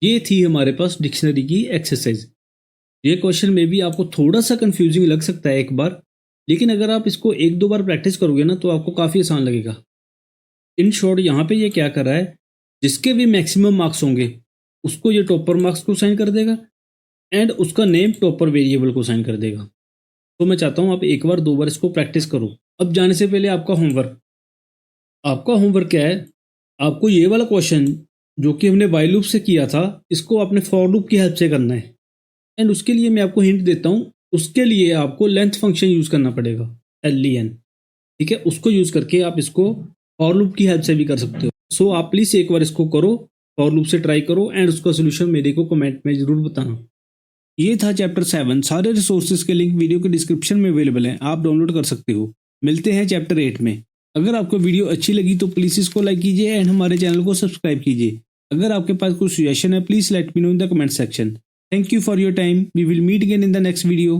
ये थी हमारे पास डिक्शनरी की एक्सरसाइज। ये क्वेश्चन में भी आपको थोड़ा सा कंफ्यूजिंग लग सकता है एक बार, लेकिन अगर आप इसको एक दो बार प्रैक्टिस करोगे ना तो आपको काफ़ी आसान लगेगा। इन शॉर्ट यहाँ पे ये क्या कर रहा है, जिसके भी मैक्सिमम मार्क्स होंगे उसको ये टॉपर मार्क्स को साइन कर देगा एंड उसका नेम टॉपर वेरिएबल को साइन कर देगा। तो मैं चाहता हूँ आप एक बार दो बार इसको प्रैक्टिस करो। अब जाने से पहले आपका होमवर्क क्या है, आपको ये वाला क्वेश्चन जो कि हमने वाइल लूप से किया था इसको आपने फॉर लूप की हेल्प से करना है। एंड उसके लिए मैं आपको हिंट देता हूँ, उसके लिए आपको लेंथ फंक्शन यूज़ करना पड़ेगा, LEN, ठीक है। उसको यूज़ करके आप इसको फॉर लूप की हेल्प से भी कर सकते हो। सो आप प्लीज़ एक बार इसको करो, फॉर लूप से ट्राई करो एंड उसका सोल्यूशन मेरे को कमेंट में जरूर बताना। ये था चैप्टर 7। सारे रिसोर्सेज के लिंक वीडियो के डिस्क्रिप्शन में अवेलेबल हैं, आप डाउनलोड कर सकते हो। मिलते हैं चैप्टर 8 में। अगर आपको वीडियो अच्छी लगी तो प्लीज़ इसको लाइक कीजिए एंड हमारे चैनल को सब्सक्राइब कीजिए। अगर आपके पास कोई सजेशन है please let me know in the comment section. Thank you for your time. We will meet again in the next video.